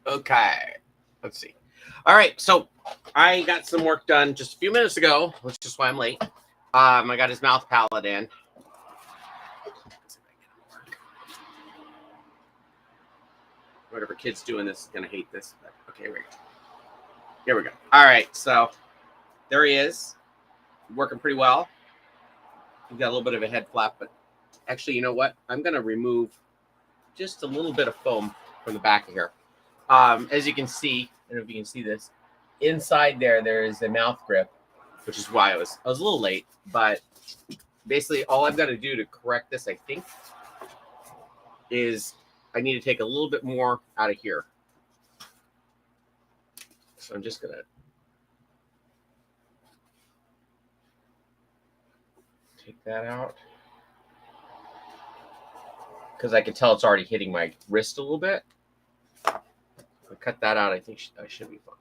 Okay, let's see. All right, so I got some work done just a few minutes ago, which is why I'm late. I got his mouth palate in. Whatever kid's doing this is gonna hate this. But okay, here we go. All right, so there he is, working pretty well. He's got a little bit of a head flap, but actually, you know what? I'm gonna remove just a little bit of foam from the back of here. As you can see, I don't know if you can see this, inside there is a mouth grip, which is why I was a little late. But basically, all I've got to do to correct this, I think, is I need to take a little bit more out of here. So I'm just gonna take that out because I can tell it's already hitting my wrist a little bit. I'll cut that out. I think I should be fine.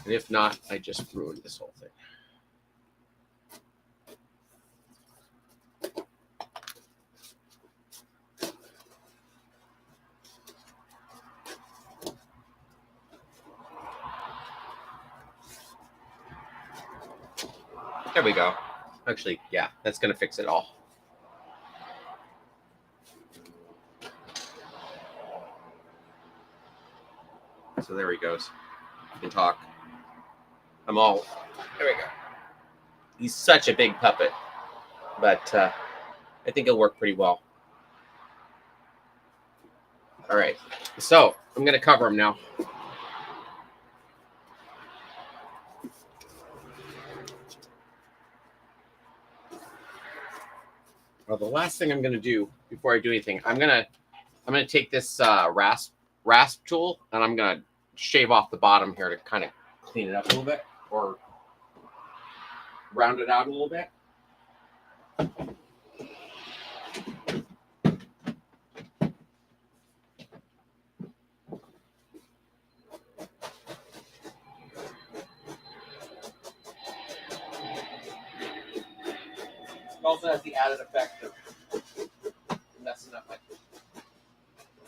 And if not, I just ruined this whole thing. There we go. Actually, yeah, that's going to fix it all. So there he goes. You can talk. There we go. He's such a big puppet, but I think it'll work pretty well. All right, so I'm going to cover him now. Well, the last thing I'm going to do before I do anything, I'm going to take this rasp tool and I'm going to shave off the bottom here to kind of clean it up a little bit or round it out a little bit. It also has the added effect of messing up my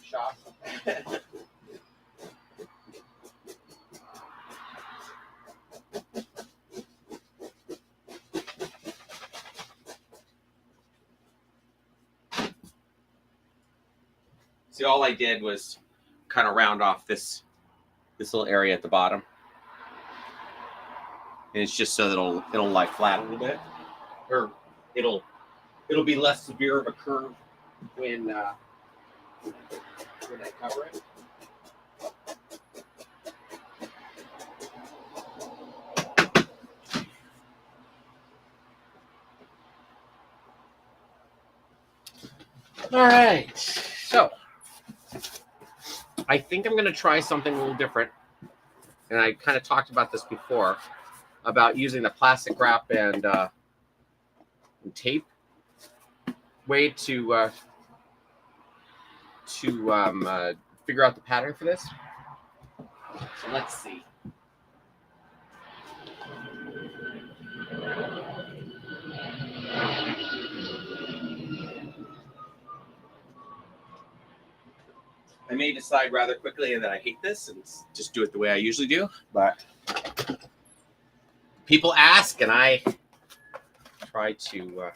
shop. See, all I did was kind of round off this little area at the bottom, and it's just so that it'll lie flat a little bit, or it'll be less severe of a curve when I cover it. All right, so I think I'm going to try something a little different, and I kind of talked about this before about using the plastic wrap and tape way to figure out the pattern for this. So let's see. I may decide rather quickly that I hate this and just do it the way I usually do, but people ask and I try to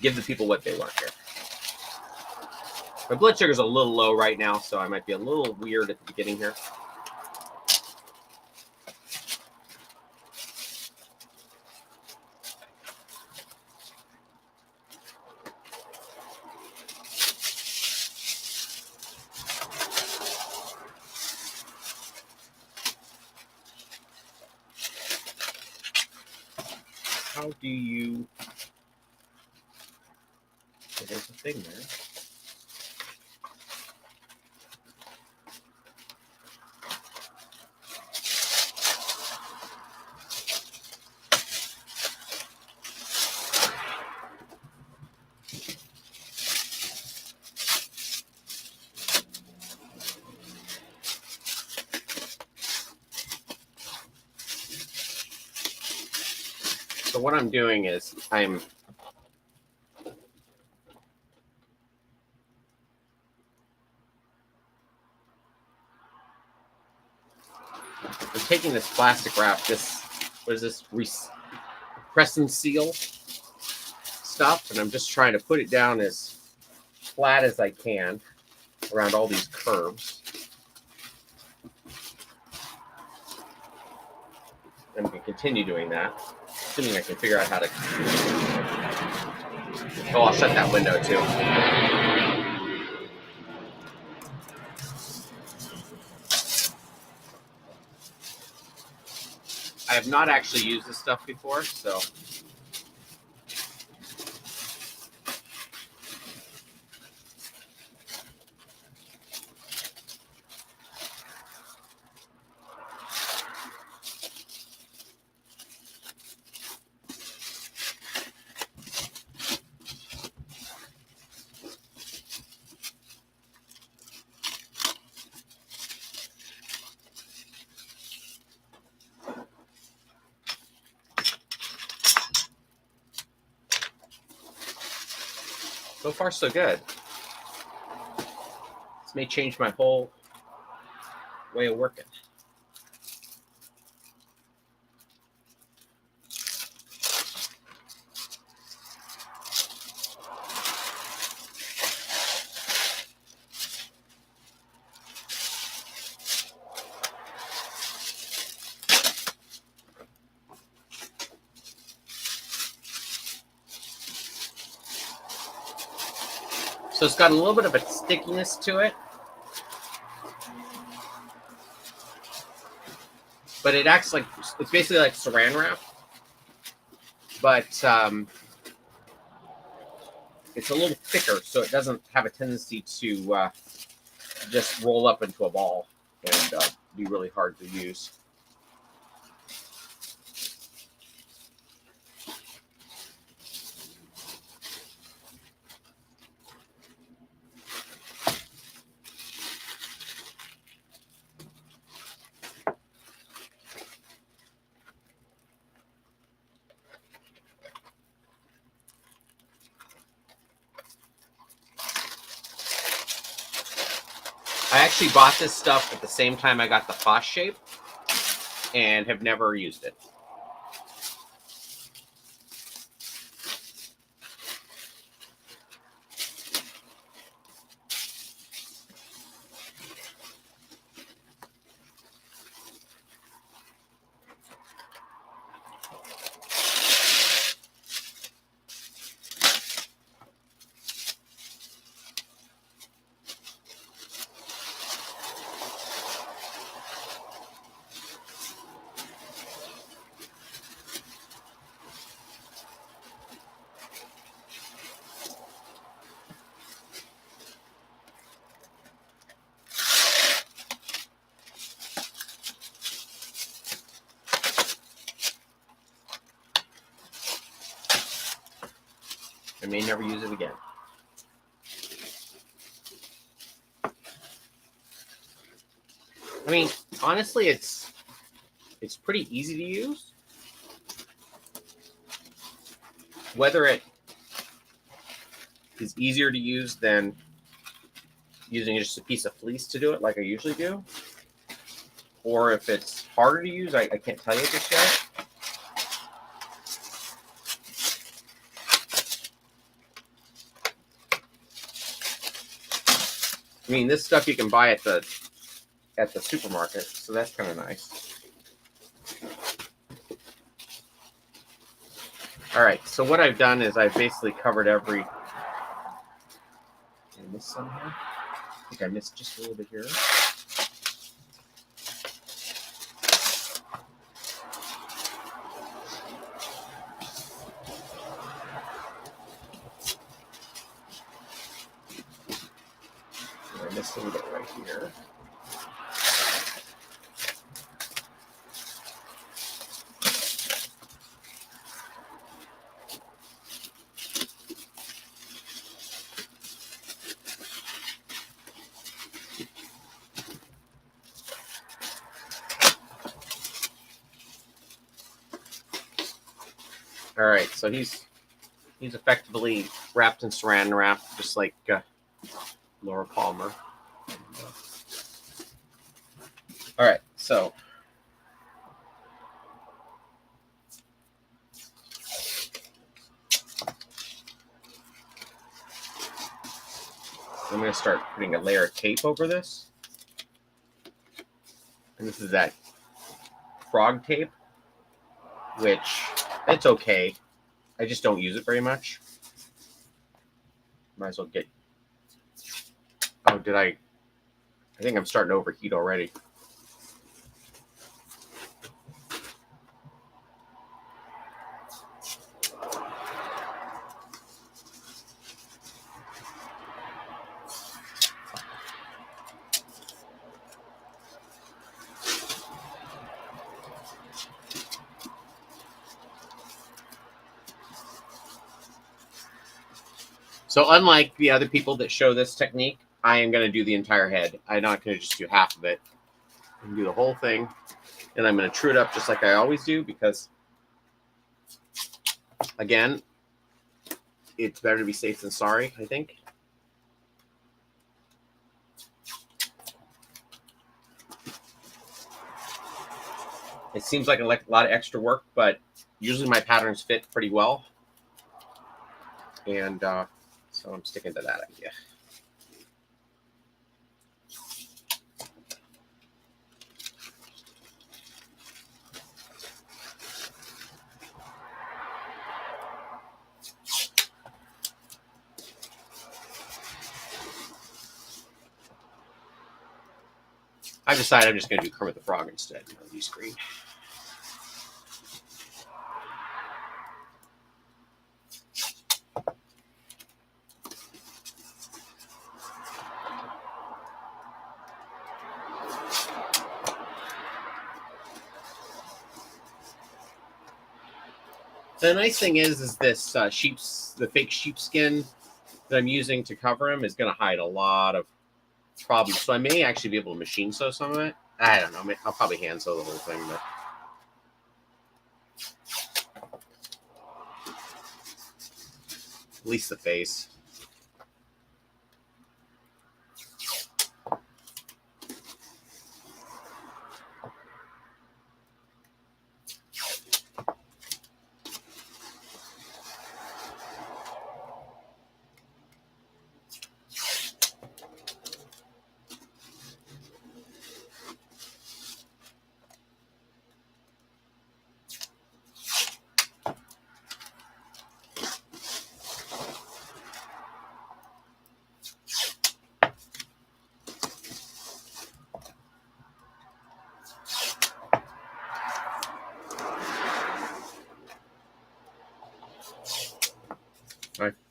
give the people what they want here. My blood sugar's a little low right now, so I might be a little weird at the beginning here. How do you... There's a thing there. So what I'm doing is I'm taking this plastic wrap, what is this, press and seal stuff, and I'm just trying to put it down as flat as I can around all these curves. And we can continue doing that, assuming I can figure out how to. Oh, I'll shut that window too. I have not actually used this stuff before, so. So far, so good. This may change my whole way of working. So it's got a little bit of a stickiness to it, but it acts like, it's basically like saran wrap, but it's a little thicker, so it doesn't have a tendency to just roll up into a ball and be really hard to use. I actually bought this stuff at the same time I got the Foss shape and have never used it. I may never use it again. I mean, honestly, it's pretty easy to use. Whether it is easier to use than using just a piece of fleece to do it like I usually do, or if it's harder to use, I can't tell you just yet. I mean, this stuff you can buy at the supermarket, so that's kind of nice. All right, so what I've done is I've basically covered every. Did I miss some here? I think I missed just a little bit here. I missed a little bit right here. All right, so he's effectively wrapped in saran wrap, just like Laura Palmer. All right, so I'm going to start putting a layer of tape over this. And this is that frog tape, which it's okay. I just don't use it very much. Might as well get... Oh, did I think I'm starting to overheat already. So unlike the other people that show this technique, I am going to do the entire head. I'm not going to just do half of it. I'm going to do the whole thing. And I'm going to true it up just like I always do because, again, it's better to be safe than sorry, I think. It seems like a lot of extra work, but usually my patterns fit pretty well. And so I'm sticking to that idea. I've decided I'm just going to do Kermit the Frog instead. Use green. The nice thing is this the fake sheepskin that I'm using to cover him is going to hide a lot of problems. So I may actually be able to machine sew some of it. I don't know. I'll probably hand sew the whole thing, but at least the face.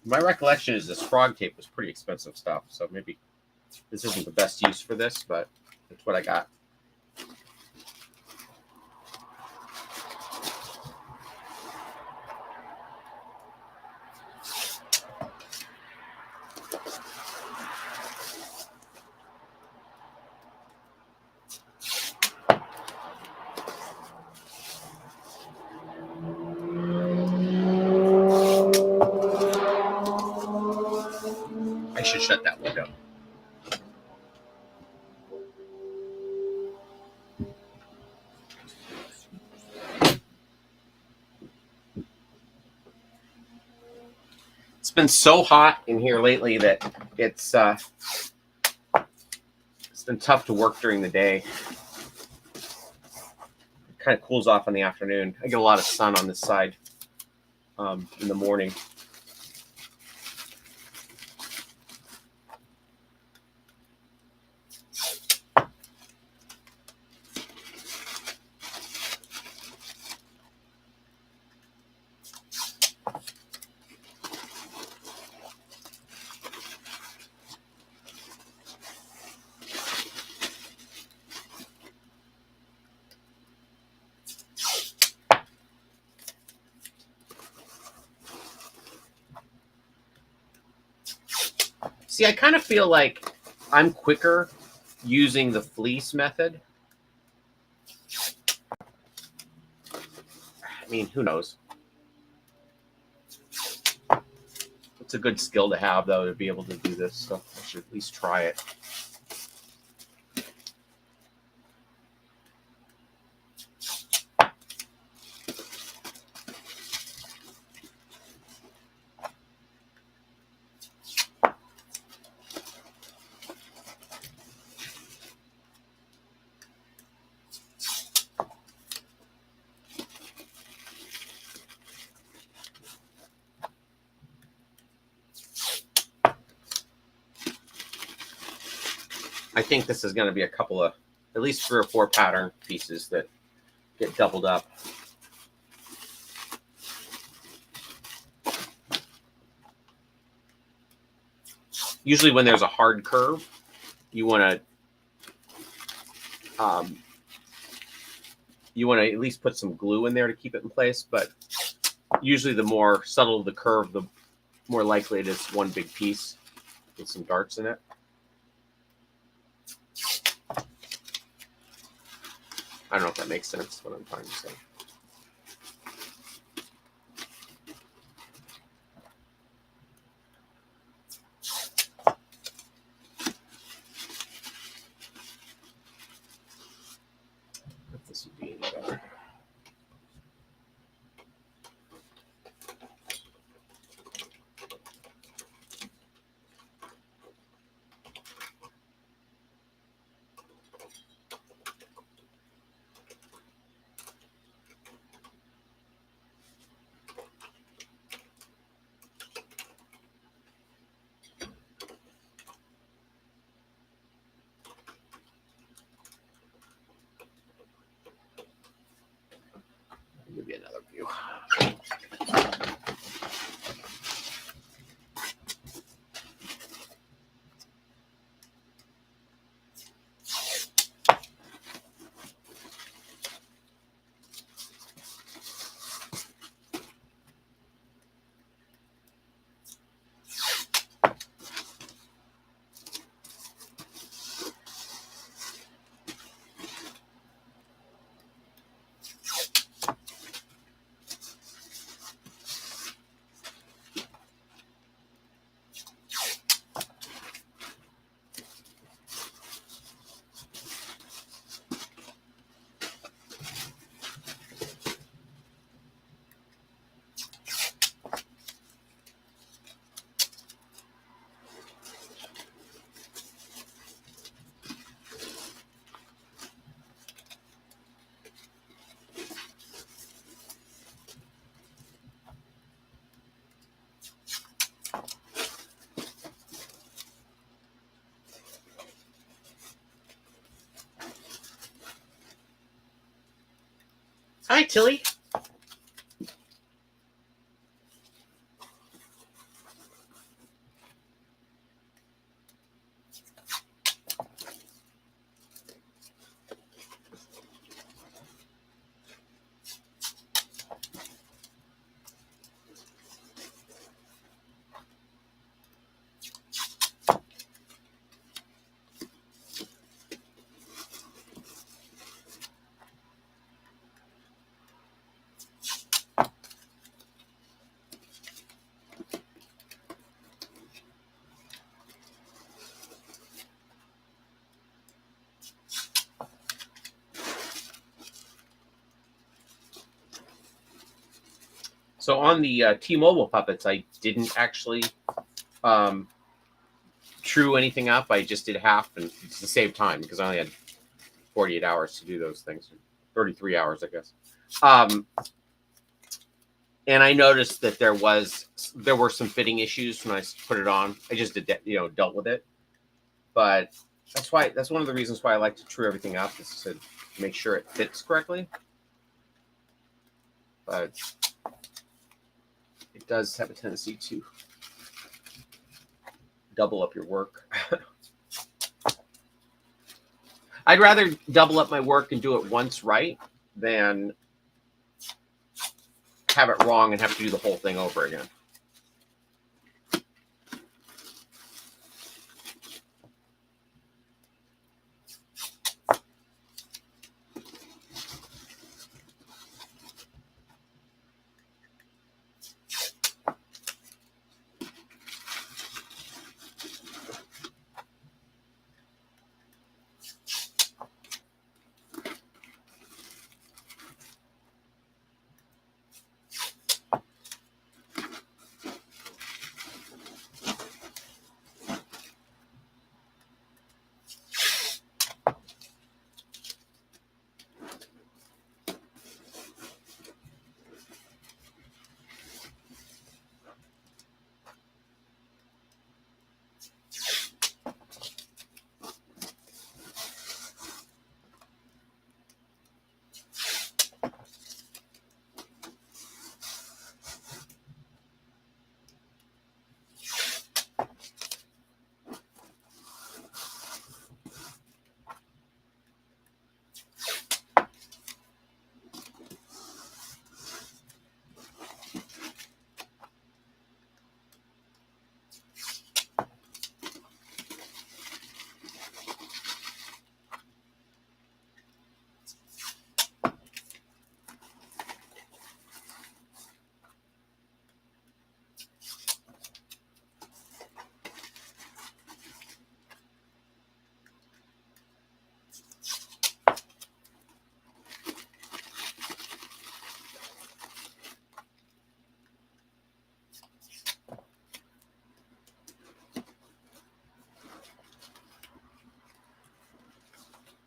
My recollection is this frog tape was pretty expensive stuff, so maybe this isn't the best use for this, but it's what I got. I should shut that window. It's been so hot in here lately that it's been tough to work during the day. It kind of cools off in the afternoon. I get a lot of sun on this side in the morning. See, I kind of feel like I'm quicker using the fleece method. I mean, who knows? It's a good skill to have, though, to be able to do this. So I should at least try it. I think this is going to be a couple of, at least 3 or 4 pattern pieces that get doubled up. Usually when there's a hard curve, you want to at least put some glue in there to keep it in place. But usually the more subtle the curve, the more likely it is one big piece with some darts in it. I don't know if that makes sense, what I'm trying to say. If this would be any better. I'll give you another view. Hi, Tilly. So on the T-Mobile puppets, I didn't actually true anything up. I just did half and to save time because I only had 48 hours to do those things. 33 hours, I guess. And I noticed that there were some fitting issues when I put it on. I just did, dealt with it. But that's one of the reasons why I like to true everything up, is to make sure it fits correctly. But it does have a tendency to double up your work. I'd rather double up my work and do it once right than have it wrong and have to do the whole thing over again.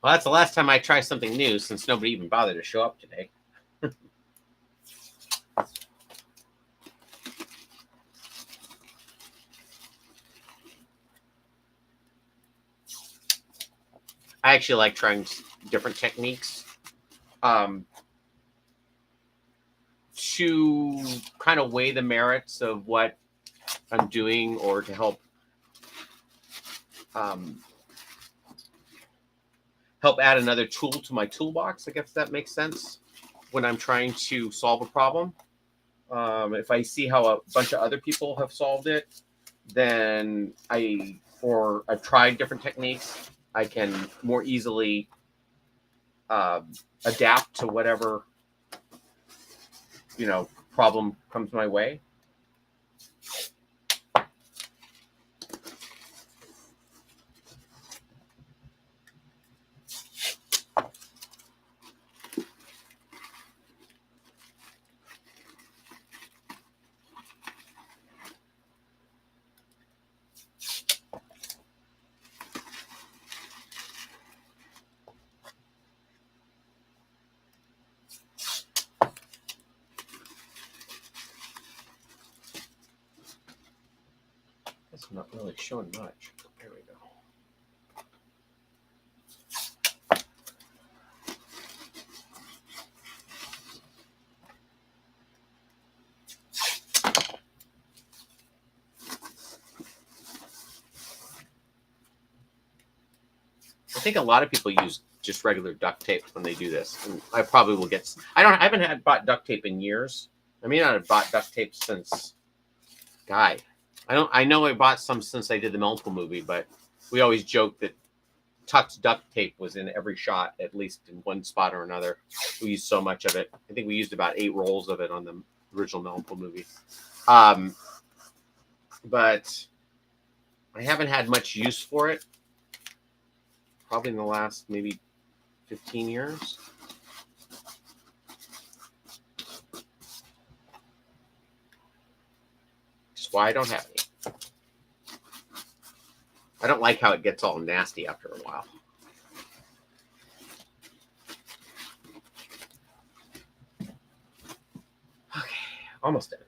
Well, that's the last time I try something new since nobody even bothered to show up today. I actually like trying different techniques to kind of weigh the merits of what I'm doing, or to help add another tool to my toolbox, I guess that makes sense, when I'm trying to solve a problem. If I see how a bunch of other people have solved it, then I've tried different techniques, I can more easily adapt to whatever problem comes my way. That's not really showing much. There we go. I think a lot of people use just regular duct tape when they do this, and I probably will get. I haven't bought duct tape in years. I may not have bought duct tape since. I know I bought some since I did the Melville movie, but we always joked that Tuck's duct tape was in every shot, at least in one spot or another. We used so much of it. I think we used about 8 rolls of it on the original Melville movie. But I haven't had much use for it, probably in the last maybe 15 years. Just why I don't have any. I don't like how it gets all nasty after a while. Okay, almost done.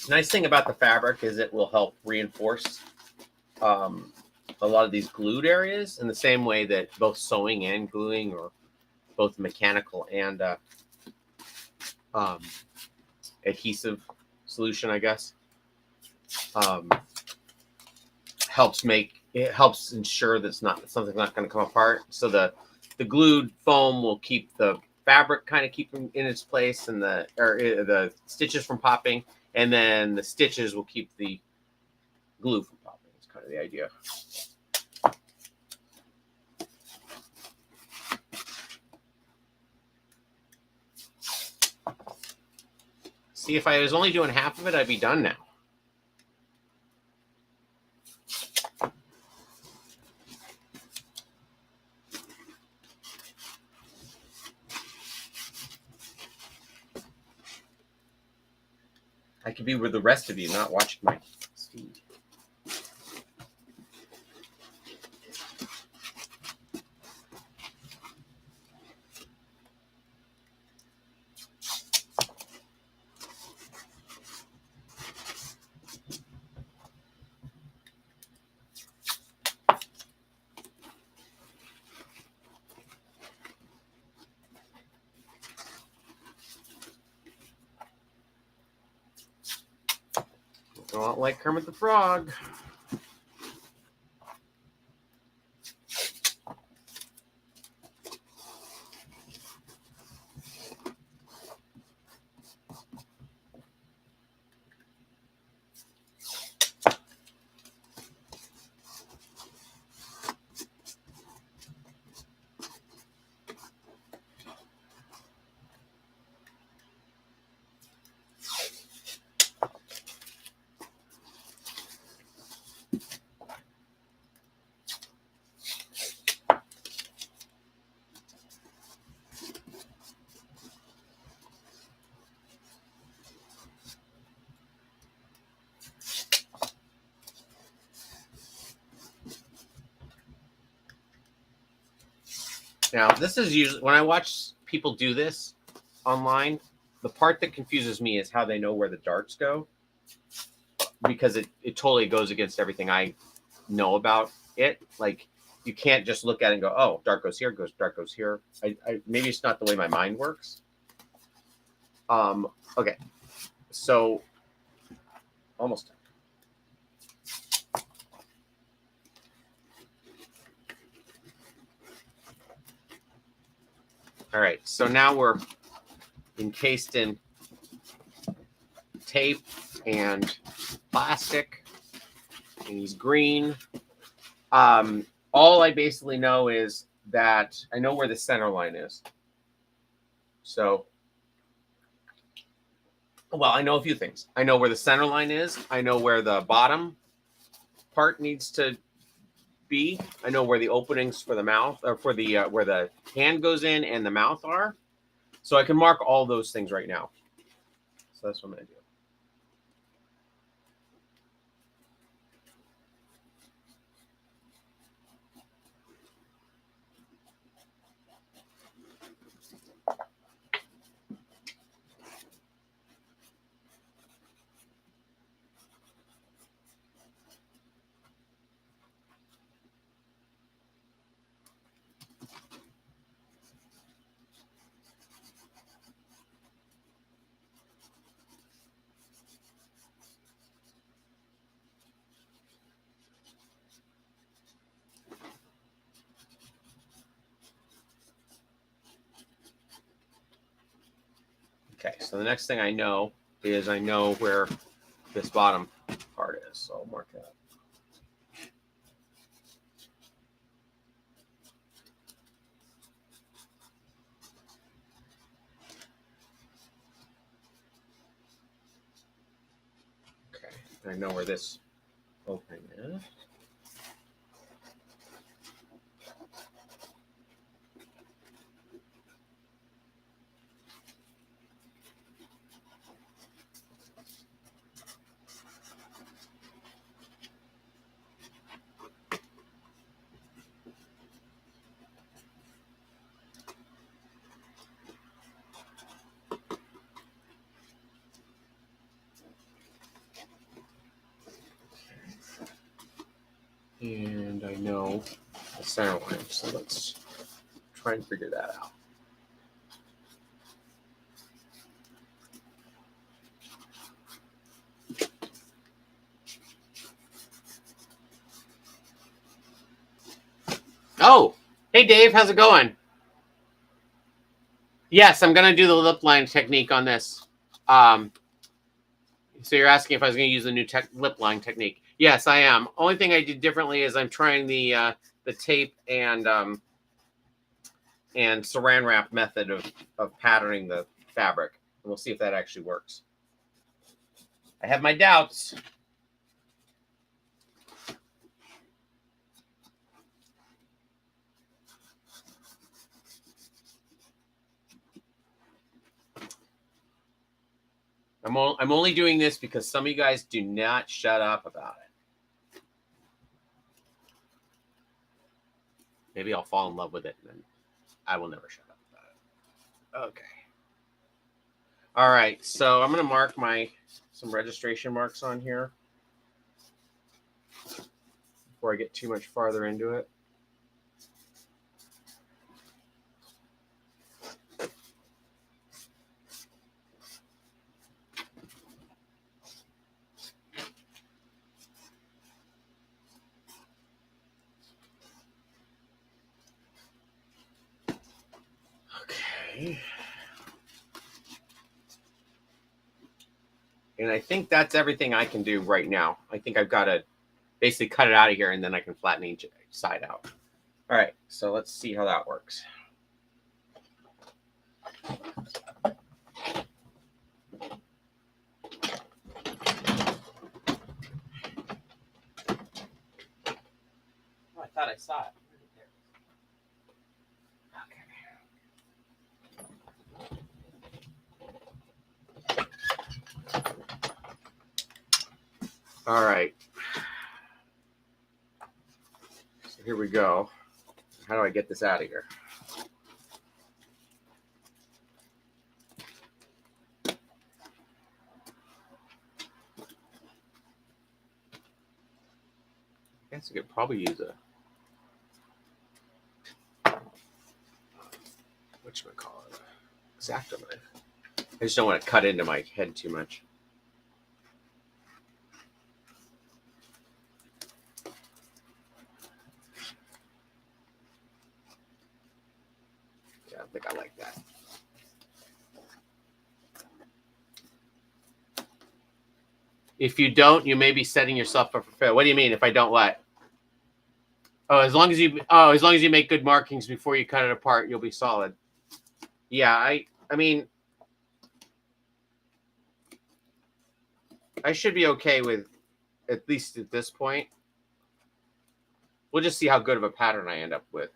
The nice thing about the fabric is it will help reinforce a lot of these glued areas in the same way that both sewing and gluing, or both mechanical and adhesive solution, I guess, helps ensure that something's not going to come apart. So the glued foam will keep the fabric kind of keeping in its place, and the stitches from popping, and then the stitches will keep the glue from popping. It's kind of the idea. See, if I was only doing half of it, I'd be done now. I could be with the rest of you, not watching my feed. Not like Kermit the Frog. Now, this is usually when I watch people do this online, the part that confuses me is how they know where the darts go, because it totally goes against everything I know about it. Like, you can't just look at it and go, oh, dart goes here, dart goes here. Maybe it's not the way my mind works. Okay. So, almost done. All right, so now we're encased in tape and plastic, and he's green. All I basically know is that I know where the center line is. So, well, I know a few things. I know where the center line is. I know where the bottom part needs to be. I know where the openings for the mouth, or for the where the hand goes in and the mouth are. So I can mark all those things right now. So that's what I'm going to do. Okay, so the next thing I know is I know where this bottom part is. So I'll mark that. Okay, I know where this opening is. And I know the center line, so let's try and figure that out. Oh, hey Dave, how's it going? Yes, I'm going to do the lip line technique on this. So you're asking if I was going to use the new lip line technique. Yes, I am. Only thing I did differently is I'm trying the tape and saran wrap method of patterning the fabric. And we'll see if that actually works. I have my doubts. I'm only doing this because some of you guys do not shut up about it. Maybe I'll fall in love with it and then I will never shut up about it. Okay. All right, so I'm going to mark some registration marks on here before I get too much farther into it. Okay. And I think that's everything I can do right now. I think I've got to basically cut it out of here and then I can flatten each side out. All right, so let's see how that works. Oh, I thought I saw it. All right. So here we go. How do I get this out of here? I guess I could probably use a whatchamacallit, X-Acto knife. I just don't want to cut into my head too much. Yeah, I think I like that. If you don't, you may be setting yourself up for failure. What do you mean? If I don't what? Oh, as long as you make good markings before you cut it apart, you'll be solid. Yeah, I mean, I should be okay with, at least at this point. We'll just see how good of a pattern I end up with.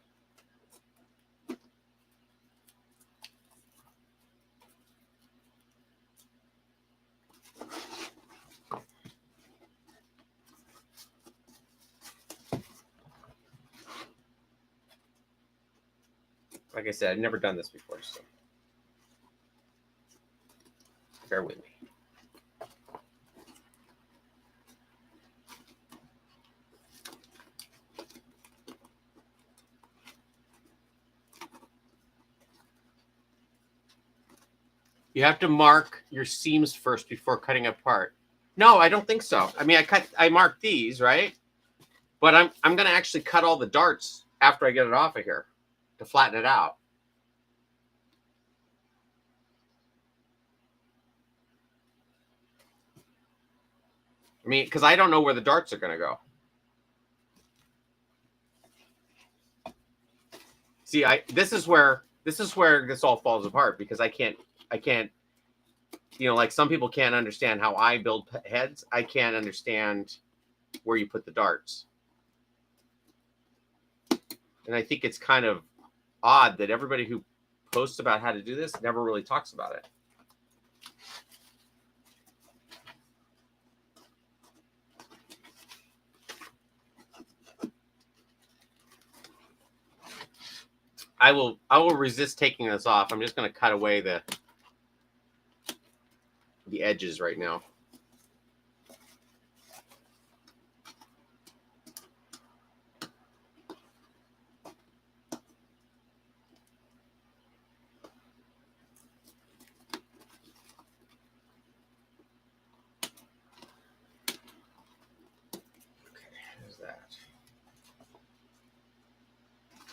Like I said, I've never done this before, so bear with me. You have to mark your seams first before cutting apart. No, I don't think so. I mean, I marked these, right? But I'm going to actually cut all the darts after I get it off of here to flatten it out. I mean, because I don't know where the darts are going to go. See, this is where this all falls apart because I can't, you know, like some people can't understand how I build heads. I can't understand where you put the darts. And I think it's kind of odd that everybody who posts about how to do this never really talks about it. I will resist taking this off. I'm just going to cut away the edges right now.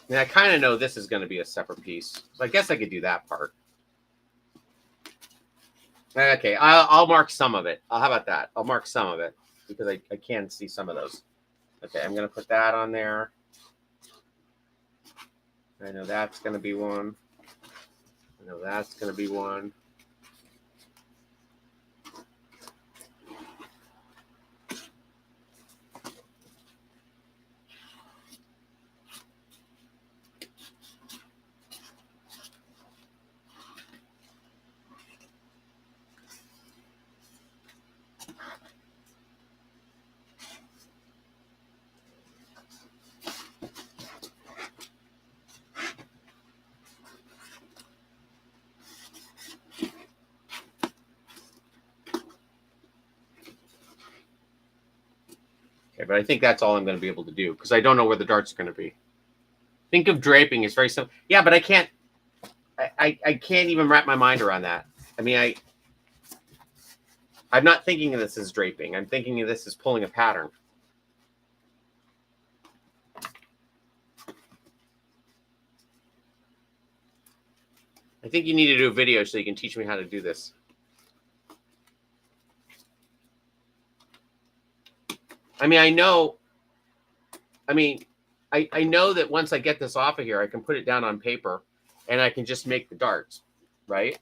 I mean, I kind of know this is going to be a separate piece. So I guess I could do that part. Okay, I'll mark some of it. How about that? I'll mark some of it because I can see some of those. Okay, I'm going to put that on there. I know that's going to be one. I know that's going to be one. but I think that's all I'm going to be able to do because I don't know where the darts are going to be. Think of draping. It's very simple. Yeah, but I can't even wrap my mind around that. I mean, I'm not thinking of this as draping. I'm thinking of this as pulling a pattern. I think you need to do a video so you can teach me how to do this. I mean, I know that once I get this off of here, I can put it down on paper and I can just make the darts, right?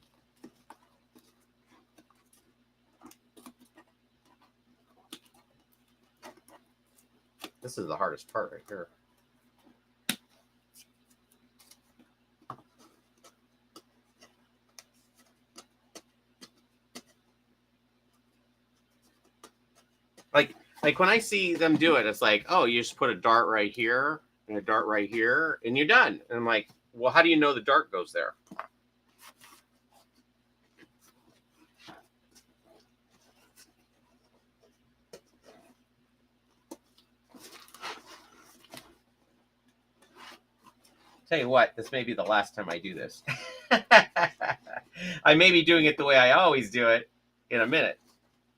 This is the hardest part right here. Like when I see them do it, it's like, oh, you just put a dart right here and a dart right here and you're done. And I'm like, well, how do you know the dart goes there? Tell you what, this may be the last time I do this. I may be doing it the way I always do it in a minute.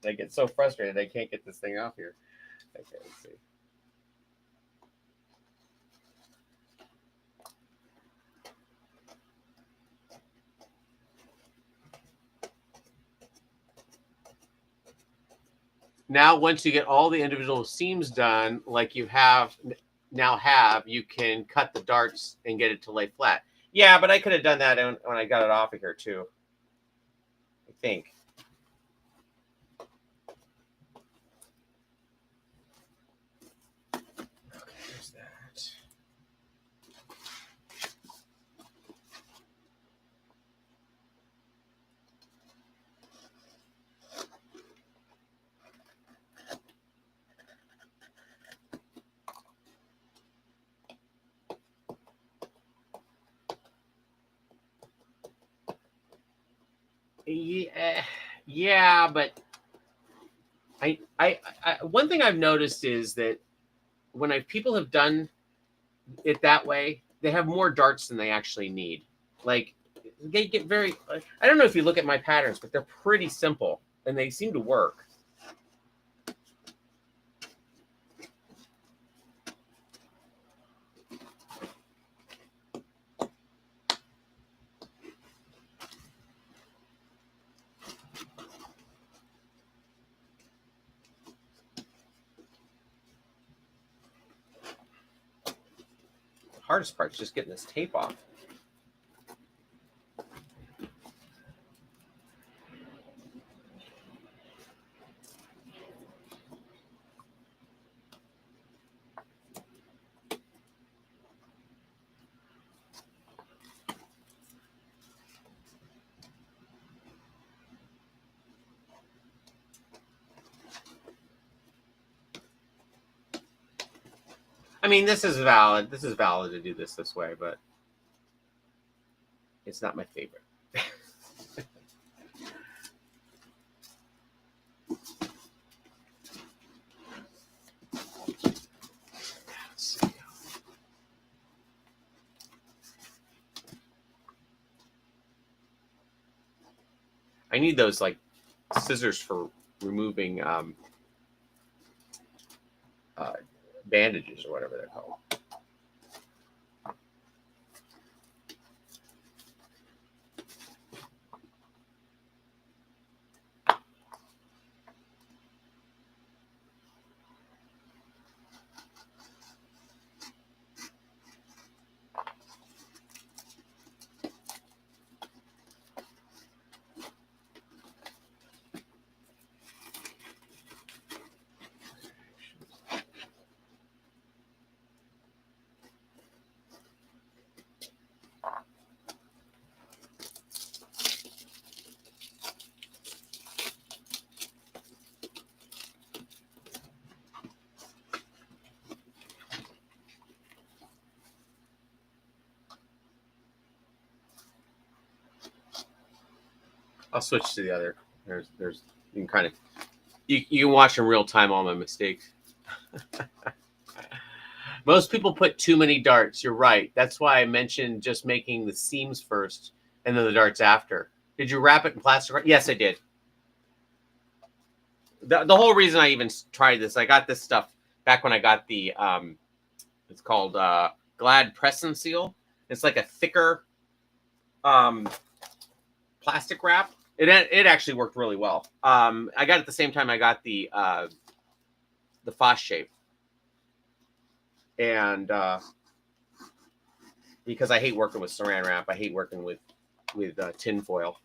I get so frustrated I can't get this thing off here. Okay, let's see. Now, once you get all the individual seams done, like you you can cut the darts and get it to lay flat. Yeah, but I could have done that when I got it off of here too, I think. Okay, there's that. Yeah, but I one thing I've noticed is that when people have done it that way, they have more darts than they actually need. Like they get very. I don't know if you look at my patterns, but they're pretty simple and they seem to work. Hardest part is just getting this tape off. I mean, this is valid. This is valid to do this way, but it's not my favorite. I need those like scissors for removing bandages or whatever they're called. I'll switch to the other. There's you can kind of you can watch in real time all my mistakes. Most people put too many darts. You're right. That's why I mentioned just making the seams first and then the darts after. Did you wrap it in plastic? Yes, I did. The whole reason I even tried this, I got this stuff back when I got the, it's called Glad Press and Seal. It's like a thicker plastic wrap. It actually worked really well. I got it at the same time I got the Foss shape. And because I hate working with saran wrap, I hate working with tin foil.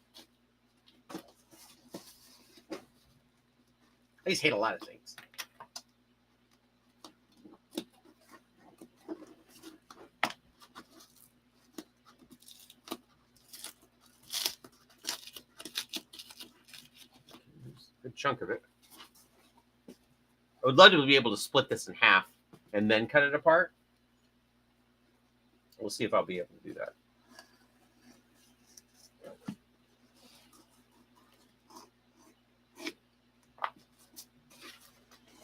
I just hate a lot of things. Good chunk of it. I would love to be able to split this in half and then cut it apart. We'll see if I'll be able to do that.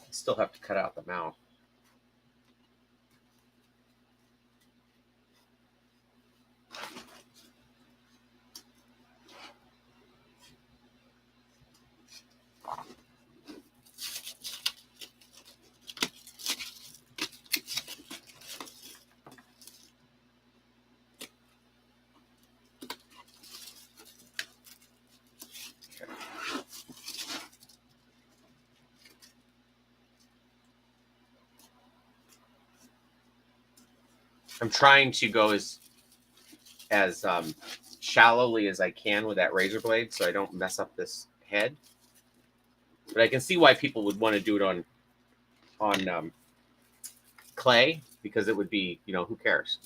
I still have to cut out the mouth. I'm trying to go as shallowly as I can with that razor blade so I don't mess up this head. But I can see why people would want to do it on clay, because it would be, who cares?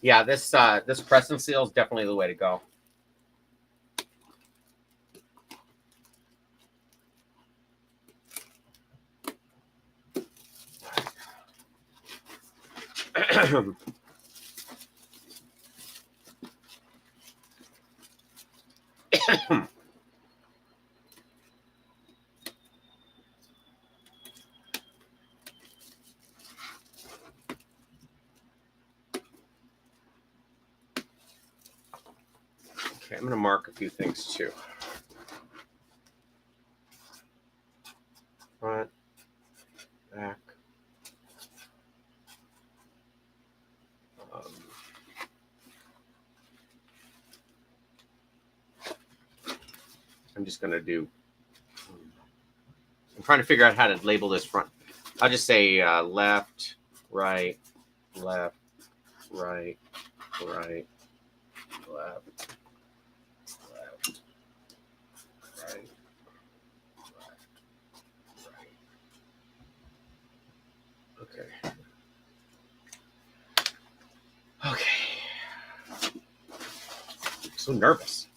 Yeah, this press and seal is definitely the way to go. Okay, I'm going to mark a few things too. Front, back. I'm just going to do. I'm trying to figure out how to label this front. I'll just say left, right, left, right, right, left, left, right, left, right. Okay. Okay. I'm so nervous.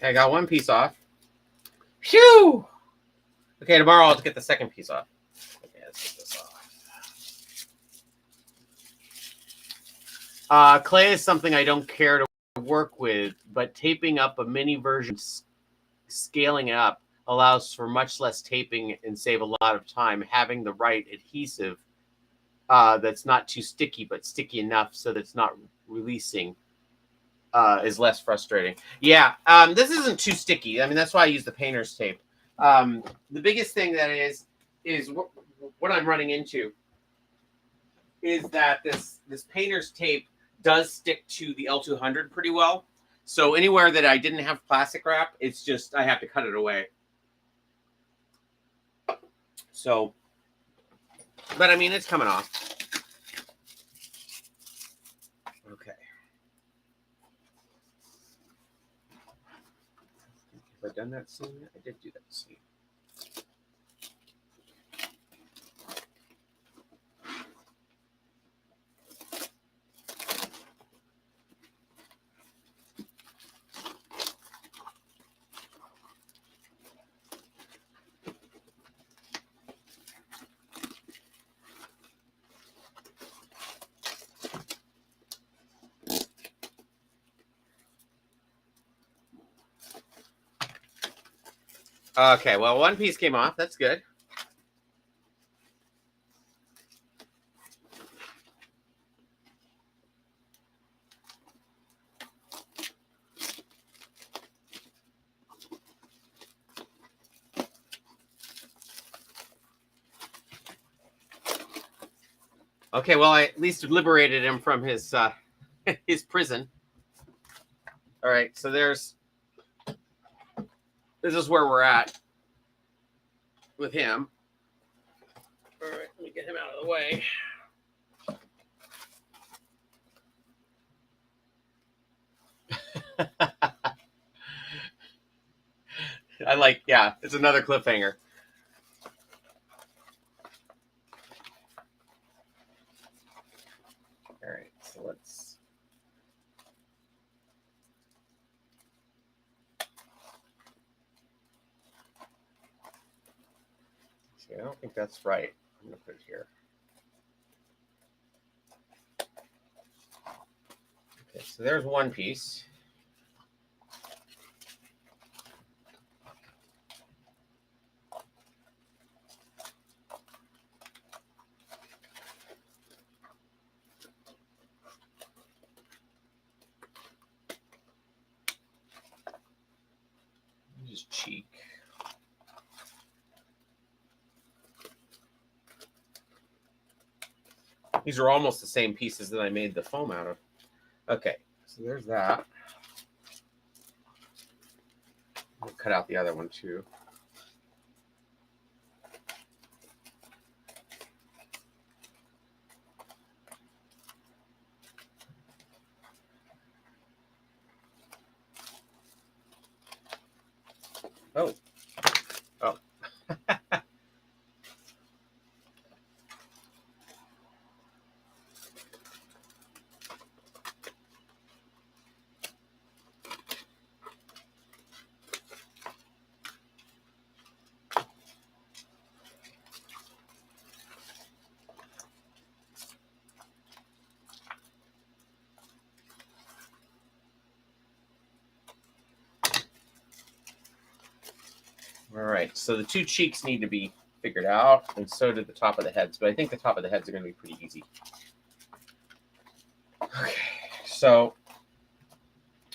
I got one piece off. Phew! Okay, tomorrow I'll get the second piece off. Okay, let's get this off. Clay is something I don't care to work with, but taping up a mini version, scaling it up, allows for much less taping and save a lot of time. Having the right adhesive that's not too sticky, but sticky enough so that it's not releasing is less frustrating. Yeah, this isn't too sticky. I mean, that's why I use the painter's tape. The biggest thing that is what I'm running into is that this painter's tape does stick to the L200 pretty well. So anywhere that I didn't have plastic wrap, it's just I have to cut it away. So, but I mean, it's coming off. Okay. Have I done that seam yet? I did do that seam. Okay, well, one piece came off. That's good. Okay, well, I at least liberated him from his his prison. All right, so this is where we're at with him. All right, let me get him out of the way. I like, yeah, it's another cliffhanger. All right, so let's. See, I don't think that's right. I'm going to put it here. Okay, so there's one piece. His cheek. These are almost the same pieces that I made the foam out of. Okay, so there's that. I'll cut out the other one too. Oh. Oh. All right, so the two cheeks need to be figured out, and so did the top of the heads, but I think the top of the heads are going to be pretty easy. Okay, so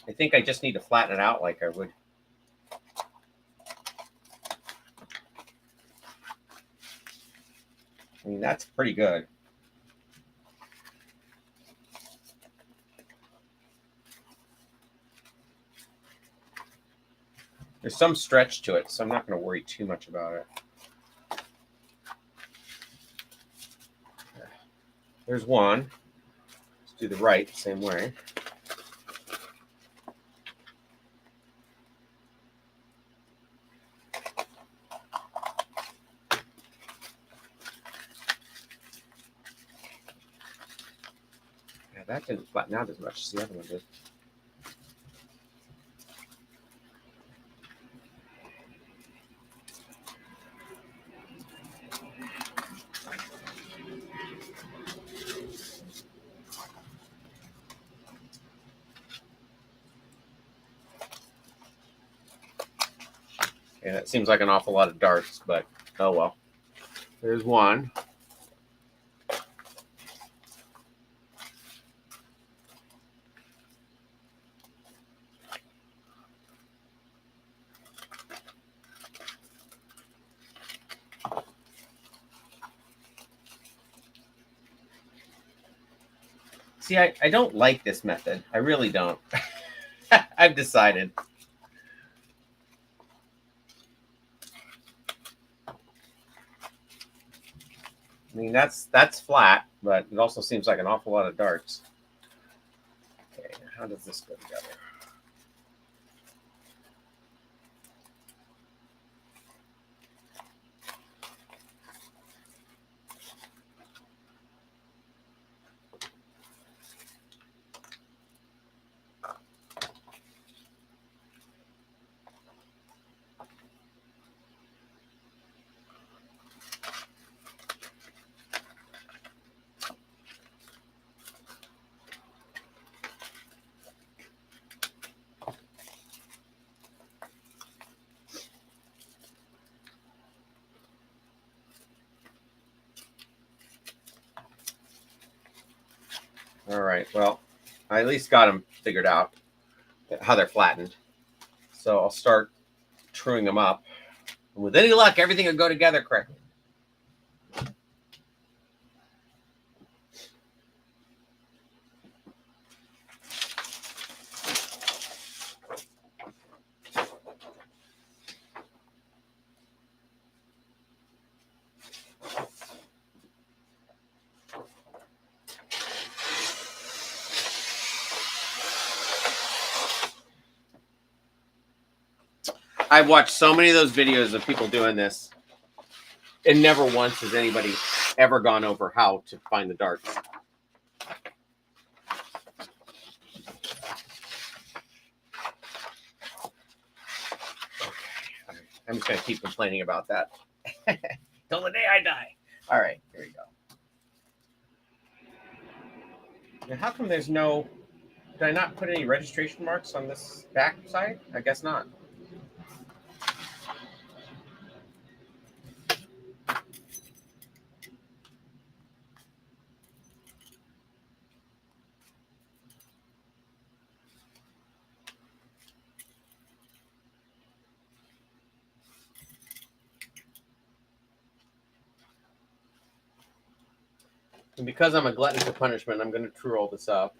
I think I just need to flatten it out like I would. I mean, that's pretty good. There's some stretch to it, so I'm not going to worry too much about it. There's one. Let's do the right the same way. Yeah, that didn't flatten out as much as the other one did. And it seems like an awful lot of darts, but oh well. There's one. See, I don't like this method. I really don't. I've decided. I mean, that's flat, but it also seems like an awful lot of darts. Okay, how does this go together? All right, well, I at least got them figured out, how they're flattened. So I'll start truing them up. And with any luck, everything will go together correctly. I've watched so many of those videos of people doing this, and never once has anybody ever gone over how to find the darts. Okay. I'm just going to keep complaining about that till the day I die. All right, here we go. Now, how come there's no... Did I not put any registration marks on this back side? I guess not. And because I'm a glutton for punishment, I'm going to true roll this up.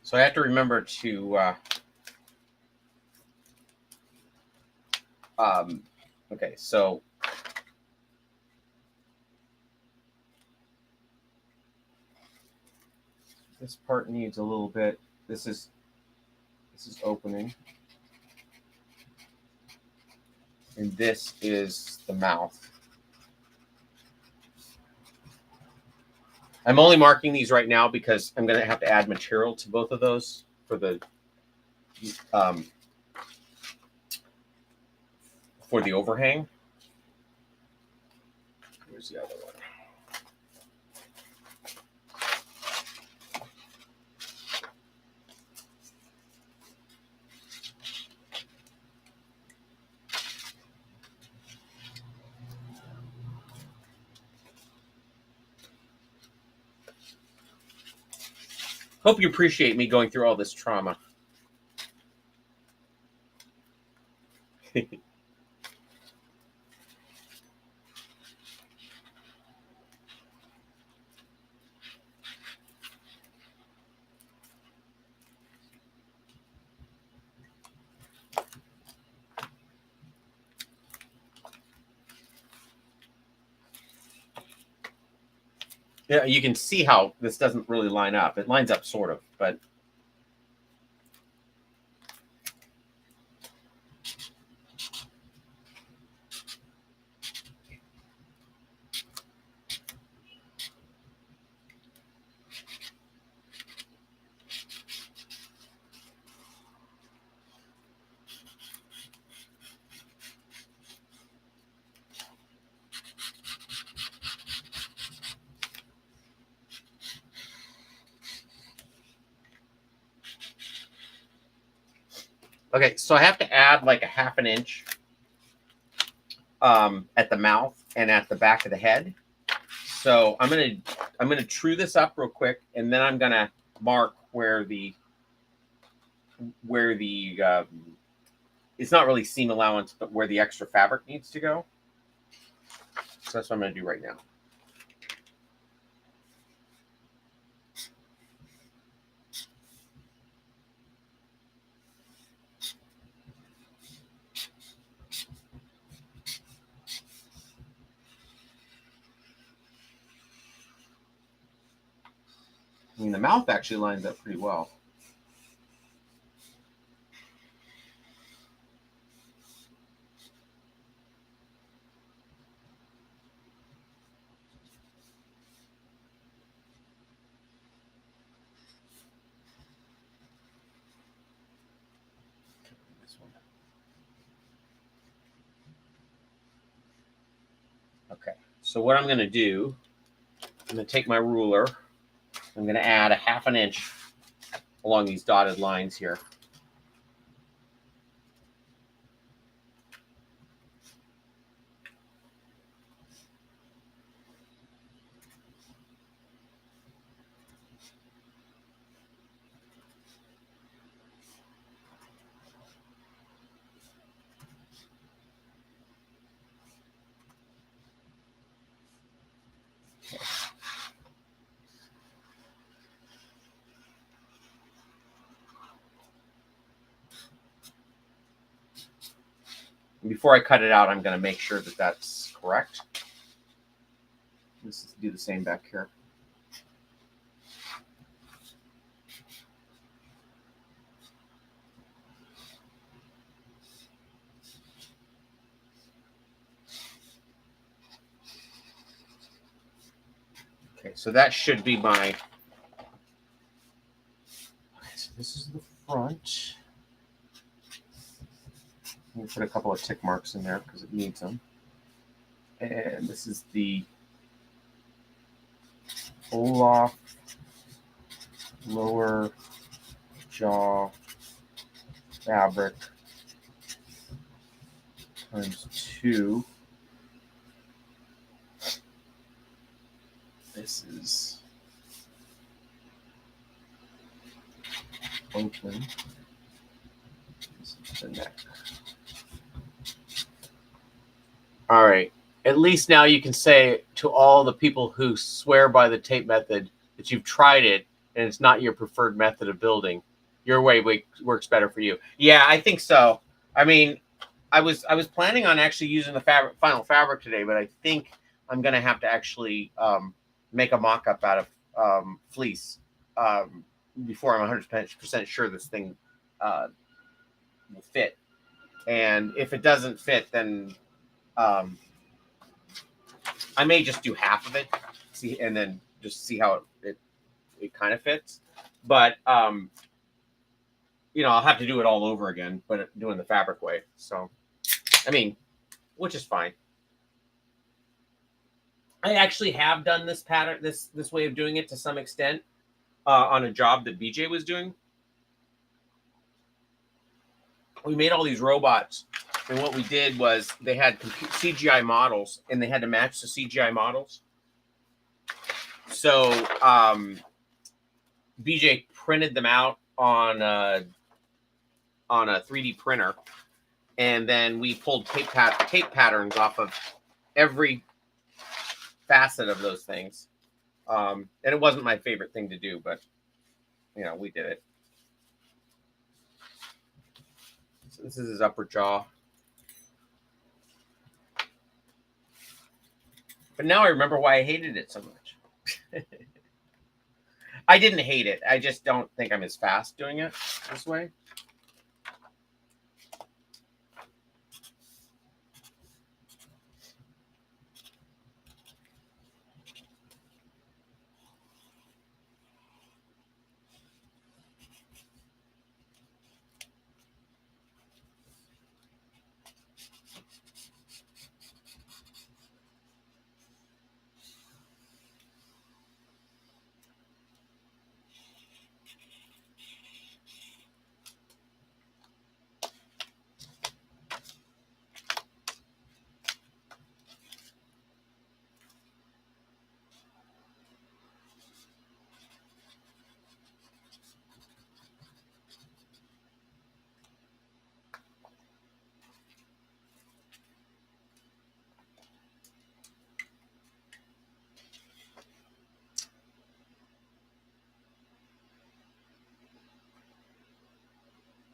So I have to remember to... okay, so... This part needs a little bit... This is opening. And this is the mouth. I'm only marking these right now because I'm going to have to add material to both of those for the overhang. Here's the other one. Hope you appreciate me going through all this trauma. Yeah, you can see how this doesn't really line up. It lines up sort of, but okay. So I have to add like a 1/2 inch at the mouth and at the back of the head. So I'm gonna true this up real quick, and then I'm gonna mark where the it's not really seam allowance, but where the extra fabric needs to go. So that's what I'm gonna do right now. I mean, the mouth actually lines up pretty well. Okay, so what I'm going to do, I'm going to take my ruler. I'm going to add a 1/2 inch along these dotted lines here. Before I cut it out, I'm going to make sure that that's correct. Let's do the same back here. Okay, so that should be my. Okay, so this is the front. I'm going to put a couple of tick marks in there because it needs them. And this is the Olaf lower jaw fabric ×2. This is open. This is the neck. All right. At least now you can say to all the people who swear by the tape method that you've tried it and it's not your preferred method of building. Your way works better for you. Yeah, I think so. I mean, I was planning on actually using the final fabric today, but I think I'm gonna have to actually make a mock-up out of fleece before I'm 100% sure this thing will fit. And if it doesn't fit, then I may just do half of it, see, and then just see how it kind of fits. But I'll have to do it all over again, but doing the fabric way. So, I mean, which is fine. I actually have done this pattern, this way of doing it to some extent on a job that BJ was doing. We made all these robots, and what we did was they had CGI models, and they had to match the CGI models. So BJ printed them out on a 3D printer, and then we pulled tape patterns off of every facet of those things. And it wasn't my favorite thing to do, but we did it. So this is his upper jaw. But now I remember why I hated it so much. I didn't hate it. I just don't think I'm as fast doing it this way.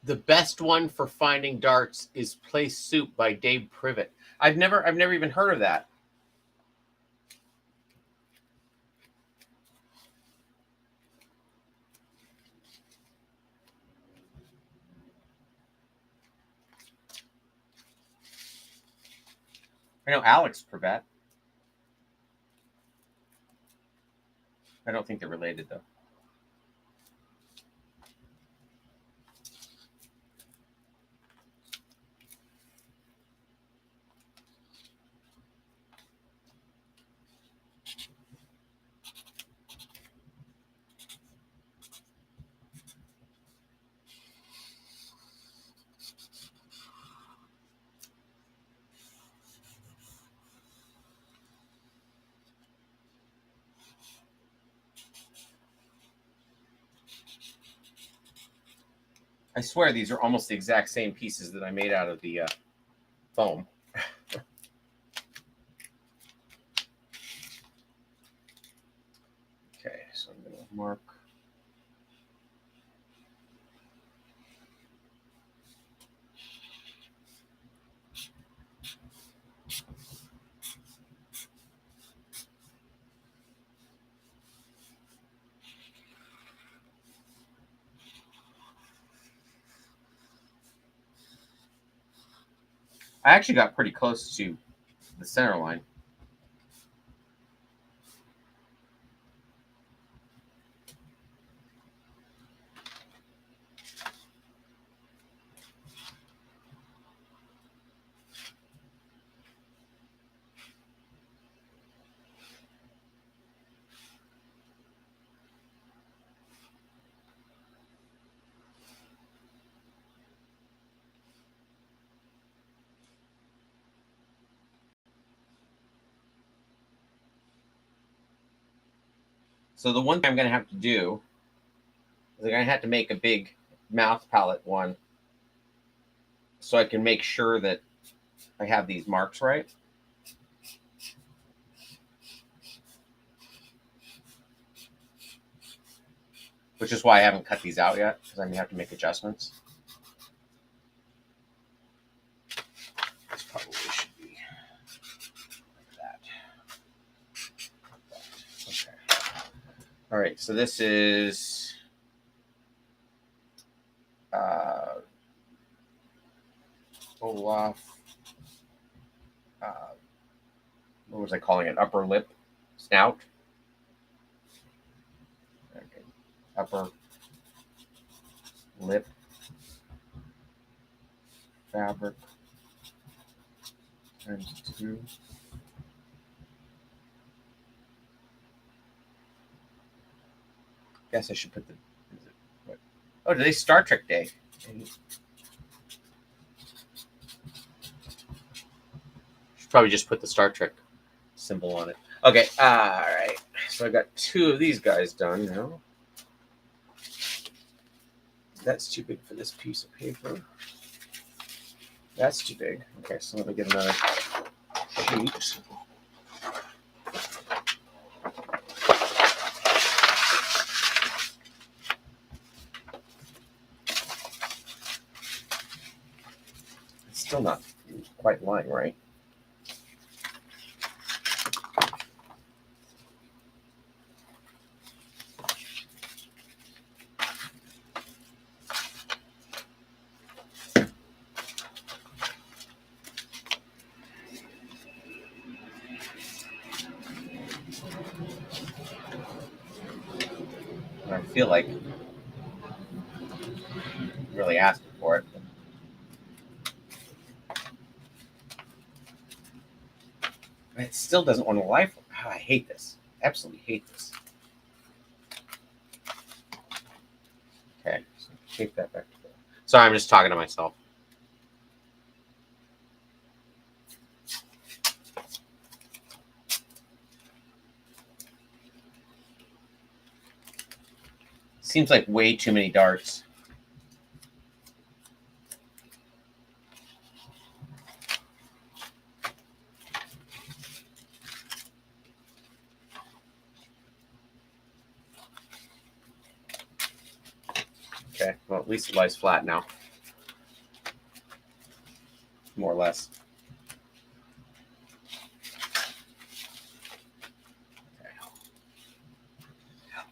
The best one for finding darts is Play Soup by Dave Privet. I've never even heard of that. I know Alex Privet. I don't think they're related though. I swear these are almost the exact same pieces that I made out of the foam. Okay, so I'm going to mark. I actually got pretty close to the center line. So the one thing I'm going to have to do is I'm going to have to make a big mouth palette one so I can make sure that I have these marks right. Which is why I haven't cut these out yet, because I'm going to have to make adjustments. This probably should be like that. Okay. All right, so this is Olaf. What was I calling it? Upper lip snout. Okay. Upper lip fabric times 2. Guess I should put the. What? Oh, today's Star Trek Day. Should probably just put the Star Trek symbol on it. Okay, all right. So I got 2 of these guys done now. That's too big for this piece of paper. That's too big. Okay, so let me get another sheet. It's still not quite lying right. I feel like really asking for it. It still doesn't want to life. Oh, I hate this. Absolutely hate this. Okay, so take that back together. Sorry, I'm just talking to myself. Seems like way too many darts. Okay, well, at least it lies flat now. More or less.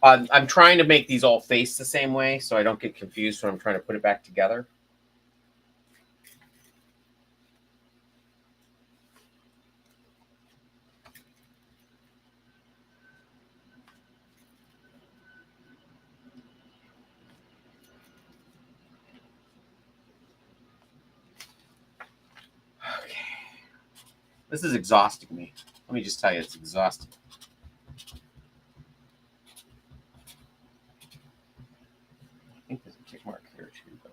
I'm trying to make these all face the same way so I don't get confused when I'm trying to put it back together. Okay. This is exhausting me. Let me just tell you, it's exhausting. I think there's a tick mark here too, but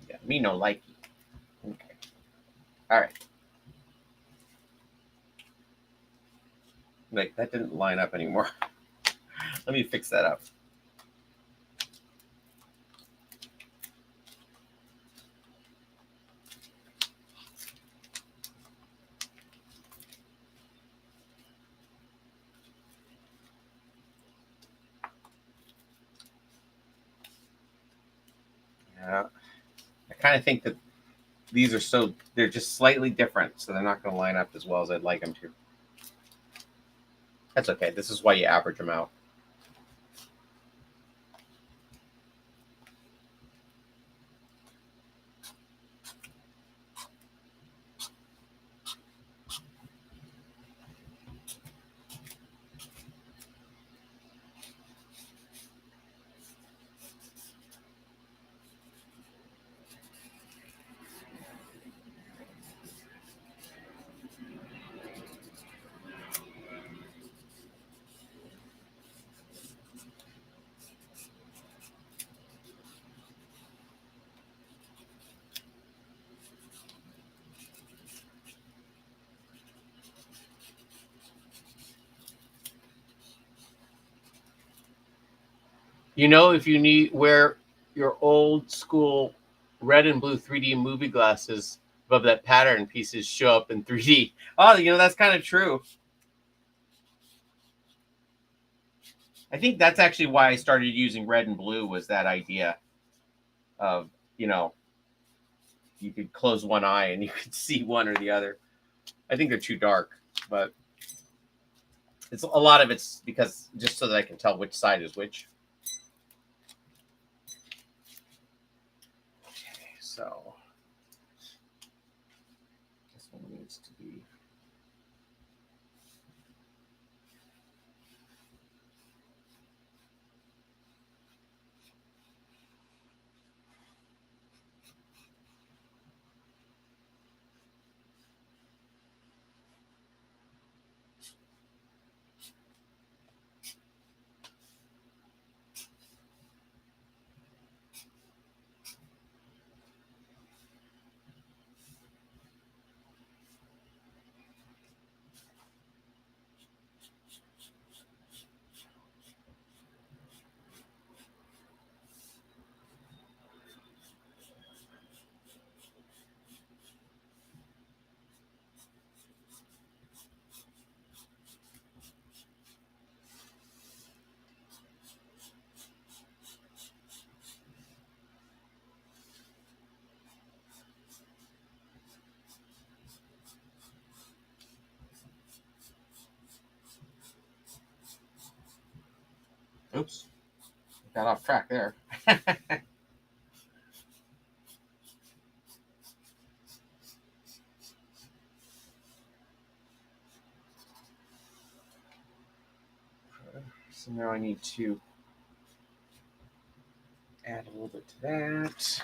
yeah, me no likey. Okay. All right. Like, that didn't line up anymore. Let me fix that up. Yeah. I kind of think that these are they're just slightly different, so they're not going to line up as well as I'd like them to. That's okay. This is why you average them out. You know, if you need wear your old school red and blue 3D movie glasses, above that pattern, pieces show up in 3D. Oh, that's kind of true. I think that's actually why I started using red and blue, was that idea of, you could close one eye and you could see one or the other. I think they're too dark, but a lot of it's because just so that I can tell which side is which. Okay, so this one needs to be. Oops, got off track there. So now I need to add a little bit to that.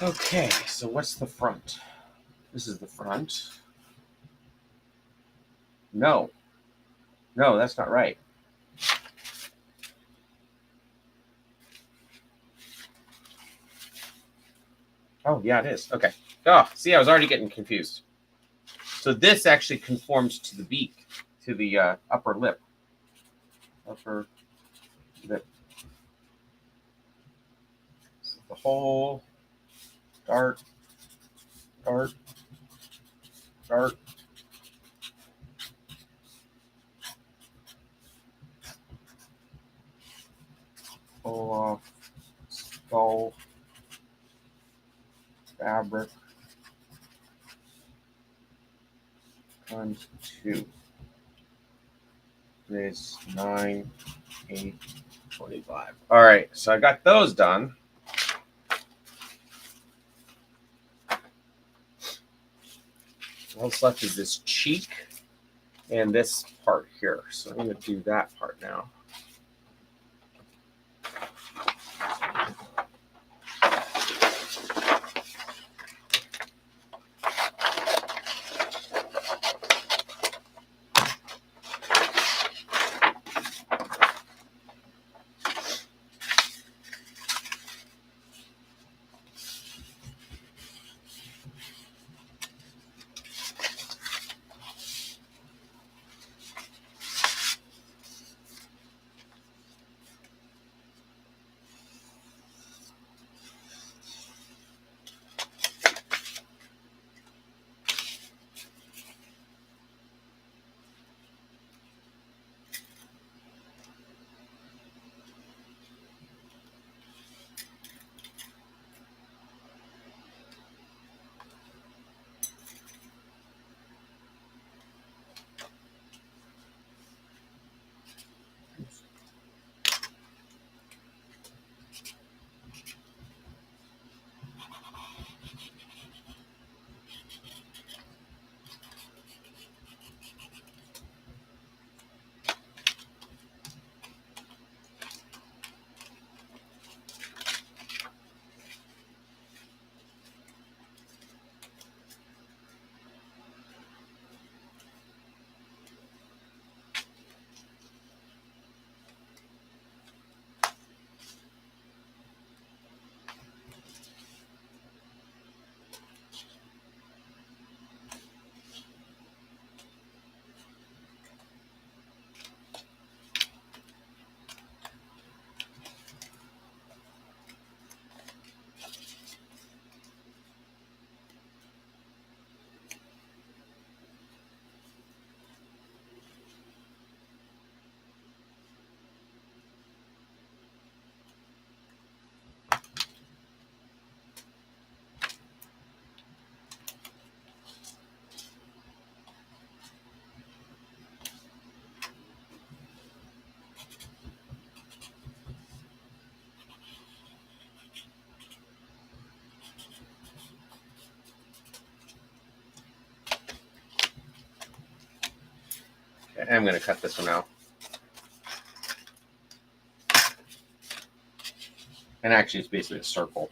Okay, so what's the front? This is the front. No, that's not right. Oh, yeah, it is. Okay. Oh, see, I was already getting confused. So this actually conforms to the beak, to the upper lip. Upper lip. So the whole dart, dart, dart. Pull off skull fabric times 2. It's 9, 8, 25. All right, so I got those done. What's left is this cheek and this part here. So I'm going to do that part now. I'm going to cut this one out. And actually, it's basically a circle.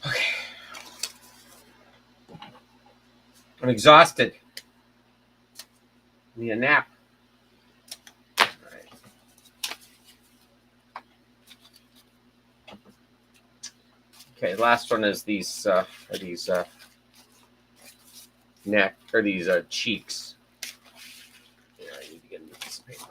Okay. I'm exhausted. Need a nap. All right. Okay, last one is these neck or these cheeks. Yeah, I need to get a new piece of paper.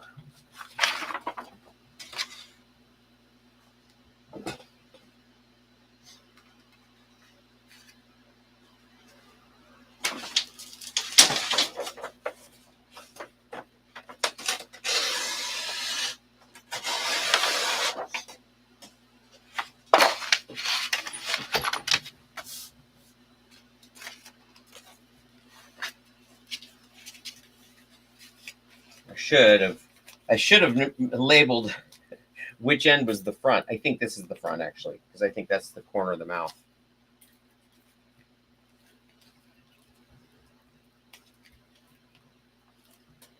I should have labeled which end was the front. I think this is the front actually, because I think that's the corner of the mouth.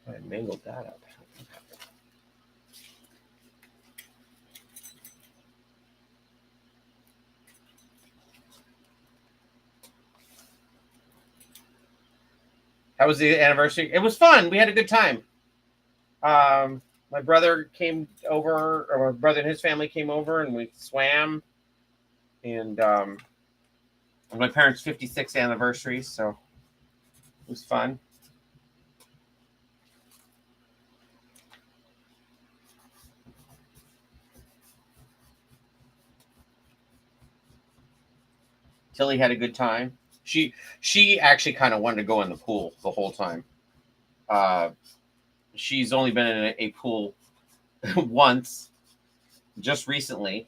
I mangled that up. How was the anniversary? It was fun. We had a good time. My brother came over, or my brother and his family came over, and we swam. And my parents' 56th anniversary, so it was fun. Tilly had a good time. She actually kind of wanted to go in the pool the whole time. She's only been in a pool once, just recently.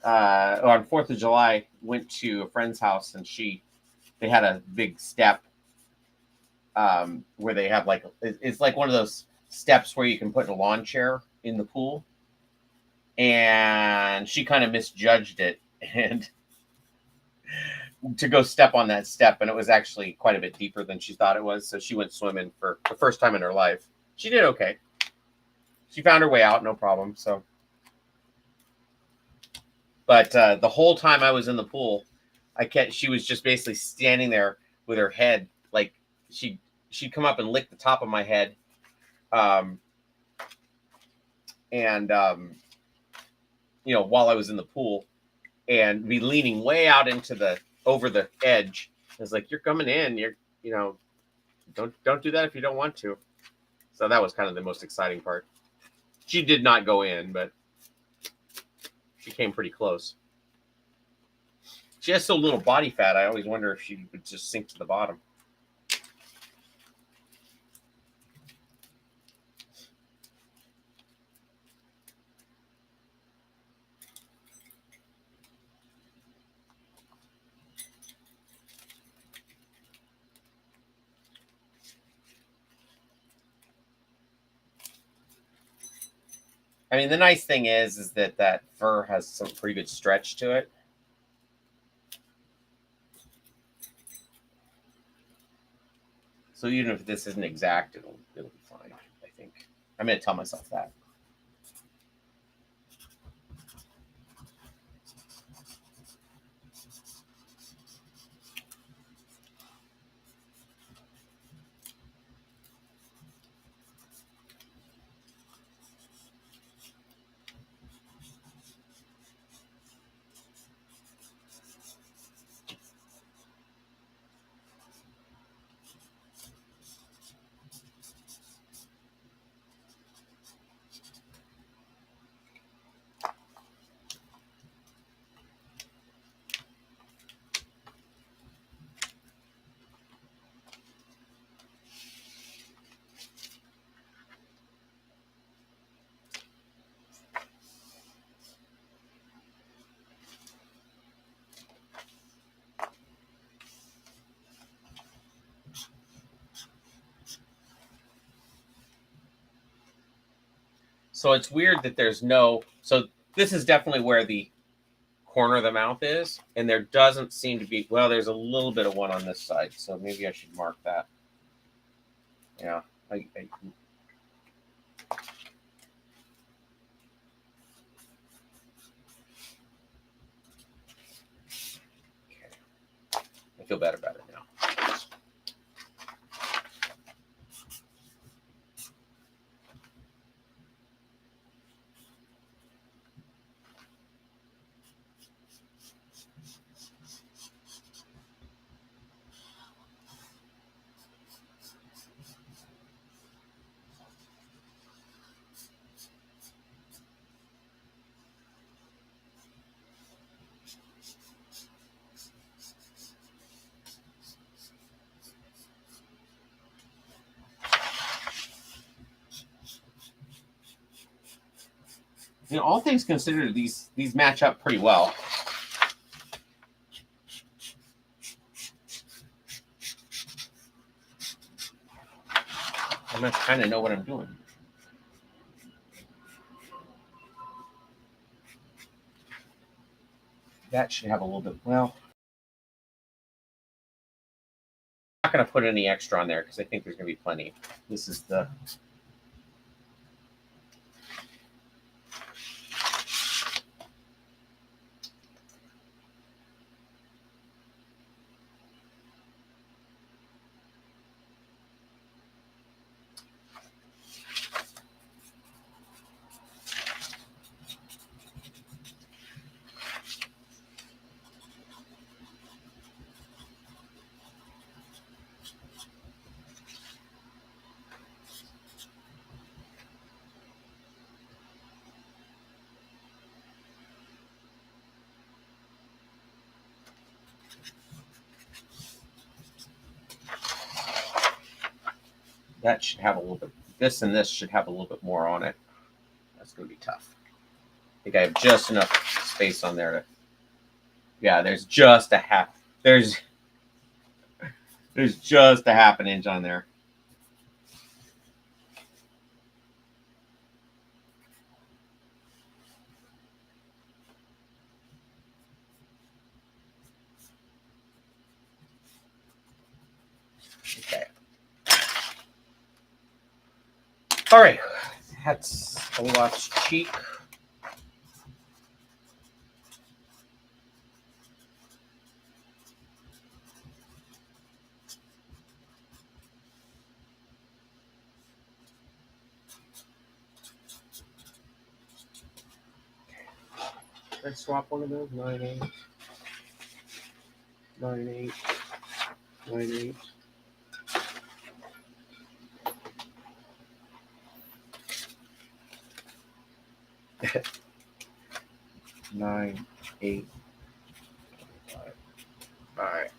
On 4th of July, went to a friend's house, and they had a big step where they have it's like one of those steps where you can put a lawn chair in the pool, and she kind of misjudged it and to go step on that step, and it was actually quite a bit deeper than she thought it was. So she went swimming for the first time in her life. She did okay. She found her way out, no problem. So, but the whole time I was in the pool, she was just basically standing there with her head, like she'd come up and lick the top of my head, while I was in the pool, and be leaning way out over the edge. It's like, you're coming in, don't do that if you don't want to. So that was kind of the most exciting part. She did not go in, but she came pretty close. She has so little body fat, I always wonder if she would just sink to the bottom. I mean, the nice thing is that fur has some pretty good stretch to it. So even if this isn't exact, it'll be fine, I think. I'm going to tell myself that. So it's weird that there's no, so this is definitely where the corner of the mouth is, and there doesn't seem to be, well, there's a little bit of one on this side, so maybe I should mark that. Yeah. I feel better about it now. You know, all things considered, these match up pretty well. I kind of know what I'm doing. That should have a little bit, well, I'm not going to put any extra on there because I think there's going to be plenty. This is the, that should have a little bit, this and this should have a little bit more on it. That's going to be tough. I think I have just enough space on there to, yeah, there's just a half, there's just a half an inch on there. Okay. All right. That's Olaf's cheek. Let's swap one of those. 9/8. 9/8. 9/8. Nine, 8. All right.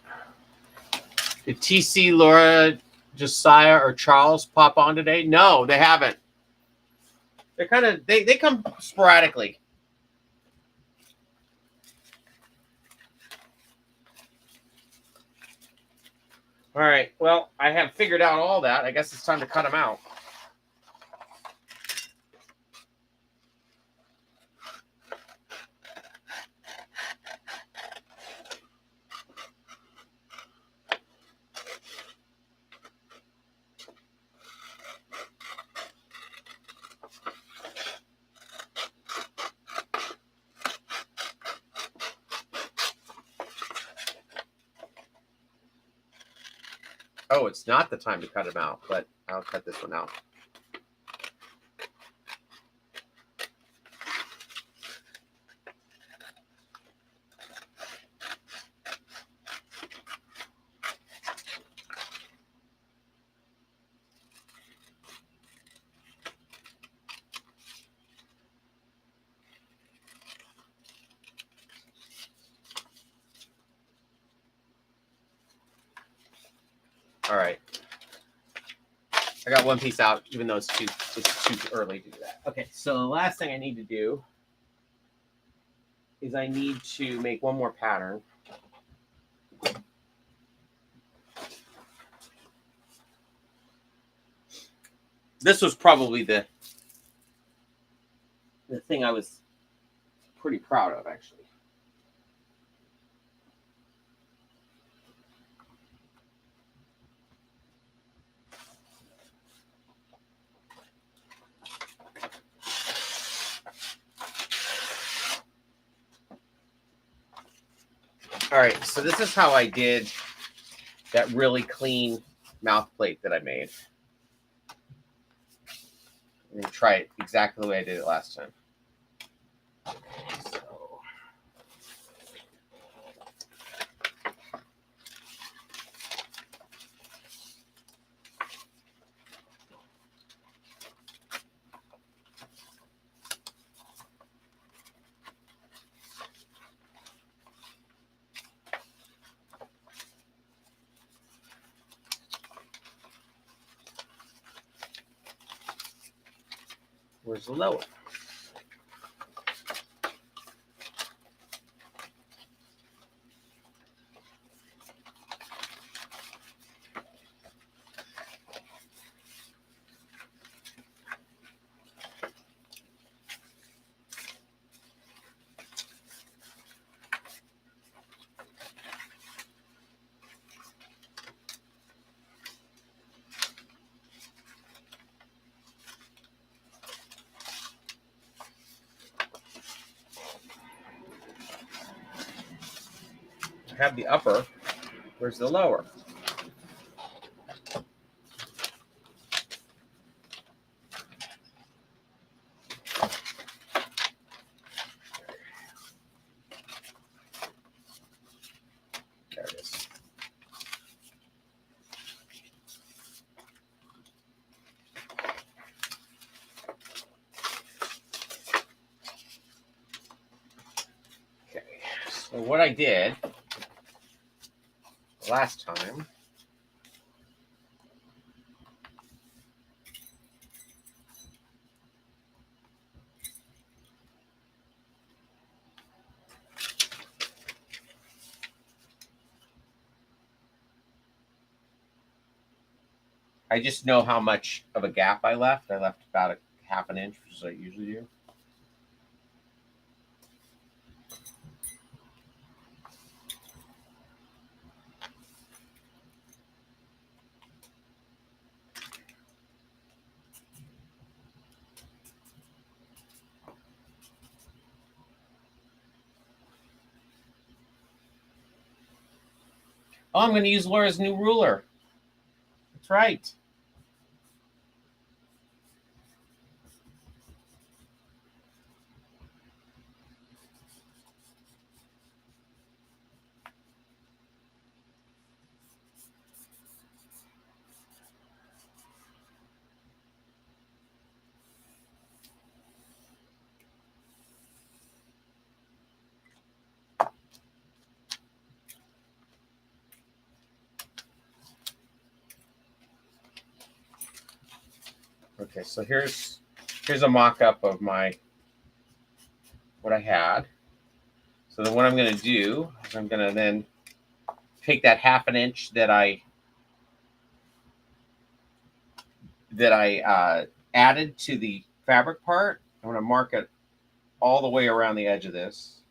Did TC, Laura, Josiah, or Charles pop on today? No, they haven't. They're kind of they come sporadically. All right. Well, I have figured out all that. I guess it's time to cut them out. Oh, it's not the time to cut them out, but I'll cut this one out. All right. I got one piece out, even though it's too early to do that. Okay, so the last thing I need to do is I need to make one more pattern. This was probably the thing I was pretty proud of, actually. All right, so this is how I did that really clean mouth plate that I made. I'm going to try it exactly the way I did it last time. So, where's the lower? I have the upper. Where's the lower? There it is. Okay, so what I did last time I just know how much of a gap I left. I left about a half an inch, which is what I usually do. Oh, I'm going to use Laura's new ruler. That's right. Okay, so here's a mock-up of what I had. So then what I'm going to do is I'm going to then take that half an inch that I added to the fabric part. I'm going to mark it all the way around the edge of this.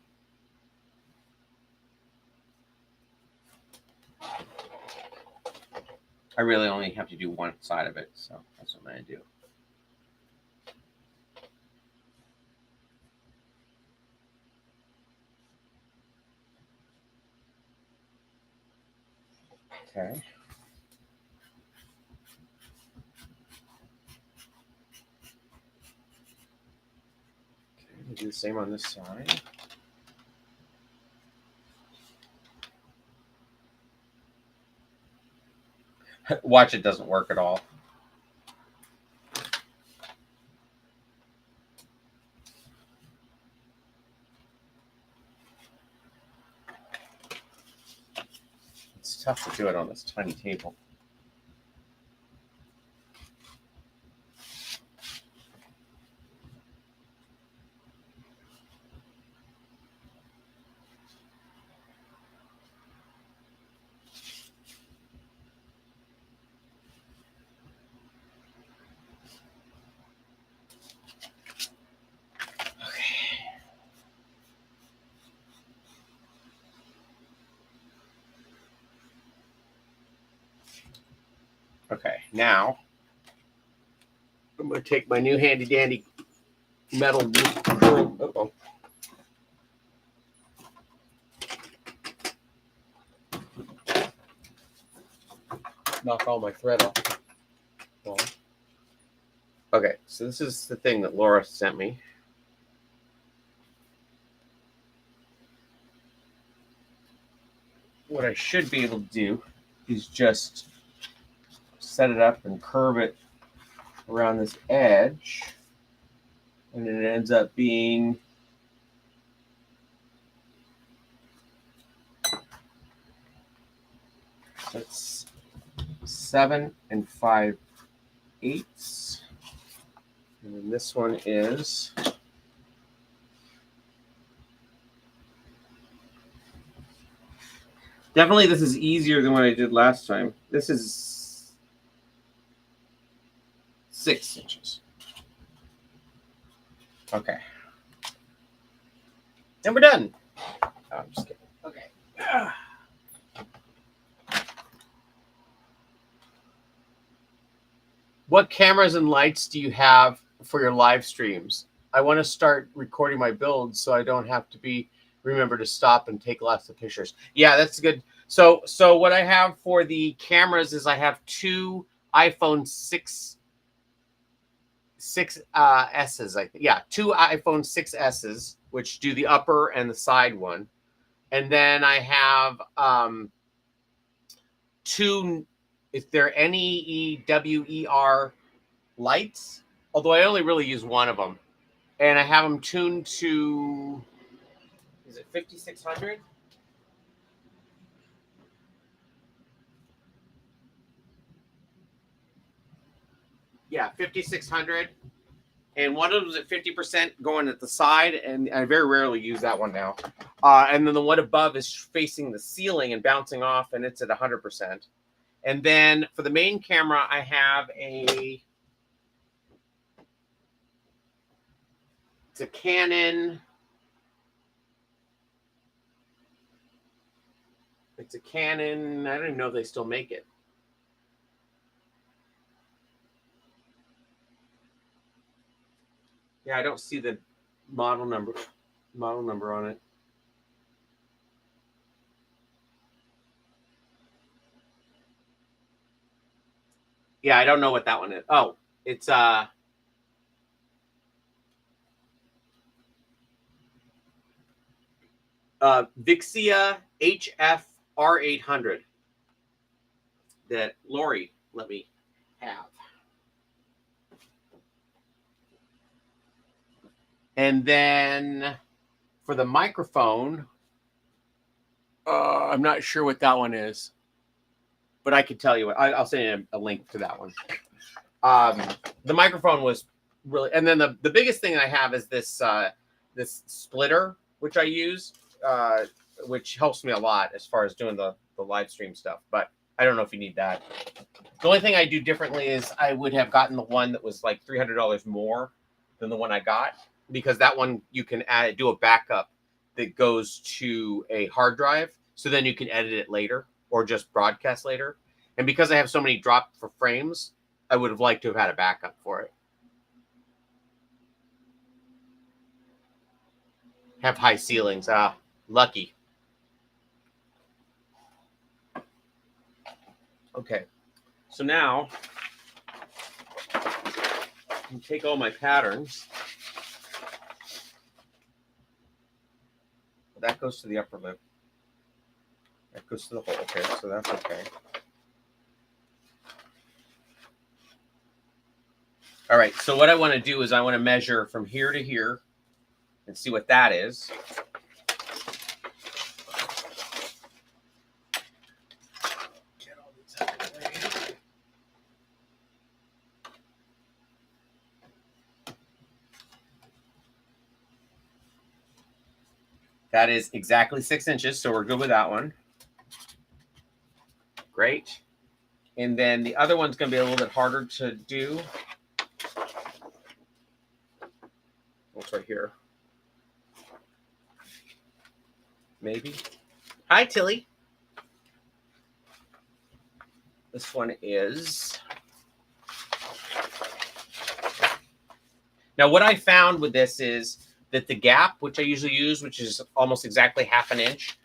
I really only have to do one side of it, so that's what I'm going to do. Okay. We'll do the same on this side. Watch, it doesn't work at all. It's tough to do it on this tiny table. Now, I'm going to take my new handy dandy metal curl. Uh-oh. Knock all my thread off. Well, okay, so this is the thing that Laura sent me. What I should be able to do is just set it up and curve it around this edge, and it ends up being that's 7 5/8, and then this one is definitely, this is easier than what I did last time. This is 6 inches. Okay. And we're done. Oh, I'm just kidding. Okay. What cameras and lights do you have for your live streams? I want to start recording my builds so I don't have to remember to stop and take lots of pictures. Yeah, that's good. So what I have for the cameras is I have 2 iPhone 6 S's, I think. Yeah, 2 iPhone 6S's, which do the upper and the side one. And then I have 2, if they're NEEWER lights, although I only really use one of them. And I have them tuned to, is it 5600? Yeah, 5600. And one of them is at 50% going at the side, and I very rarely use that one now. And then the one above is facing the ceiling and bouncing off, and it's at 100%. And then for the main camera, I have it's a Canon. It's a Canon. I don't even know if they still make it. Yeah, I don't see the model number on it. Yeah, I don't know what that one is. Oh, it's Vixia HF R800 that Lori let me have. And then for the microphone, I'm not sure what that one is, but I could tell you what. I'll send you a link to that one. The microphone was really, and then the biggest thing I have is this this splitter, which I use, which helps me a lot as far as doing the live stream stuff. But I don't know if you need that. The only thing I do differently is I would have gotten the one that was like $300 more than the one I got, because that one you can do a backup that goes to a hard drive, so then you can edit it later or just broadcast later. And because I have so many dropped for frames, I would have liked to have had a backup for it. Have high ceilings. Lucky. Okay. So now I take all my patterns. That goes to the upper lip. That goes to the hole. Okay, so that's okay. All right, so what I want to do is I want to measure from here to here and see what that is. Get all these out of the way. That is exactly 6 inches, so we're good with that one. Great. And then the other one's going to be a little bit harder to do. What's right here? Maybe. Hi, Tilly. This one is Now, what I found with this is that the gap, which I usually use, which is almost exactly half an inch,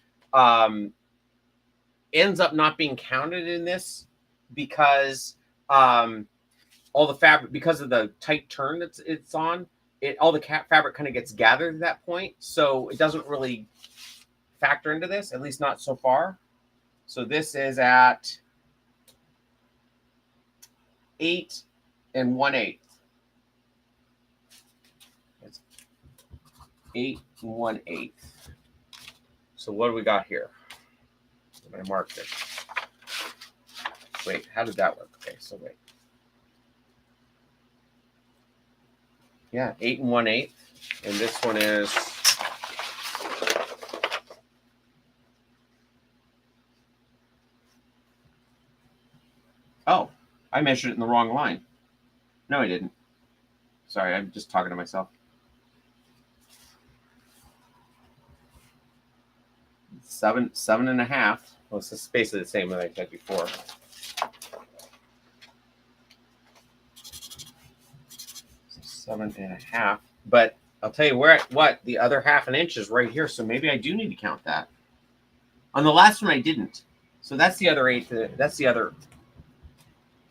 ends up not being counted in this because all the fabric, because of the tight turn that it's on, all the fabric kind of gets gathered at that point. So it doesn't really factor into this, at least not so far. So this is at 8 1/8. It's 8 1/8. So what do we got here? I'm going to mark this. Wait, how did that work? Okay, so wait. Yeah, 8 1/8. And this one is... Oh, I measured it in the wrong line. No, I didn't. Sorry, I'm just talking to myself. 7 1/2. Well, it's basically the same that I said before. So 7 1/2. But I'll tell you what the other half an inch is right here. So maybe I do need to count that. On the last one, I didn't. So that's the other 8. That's the other.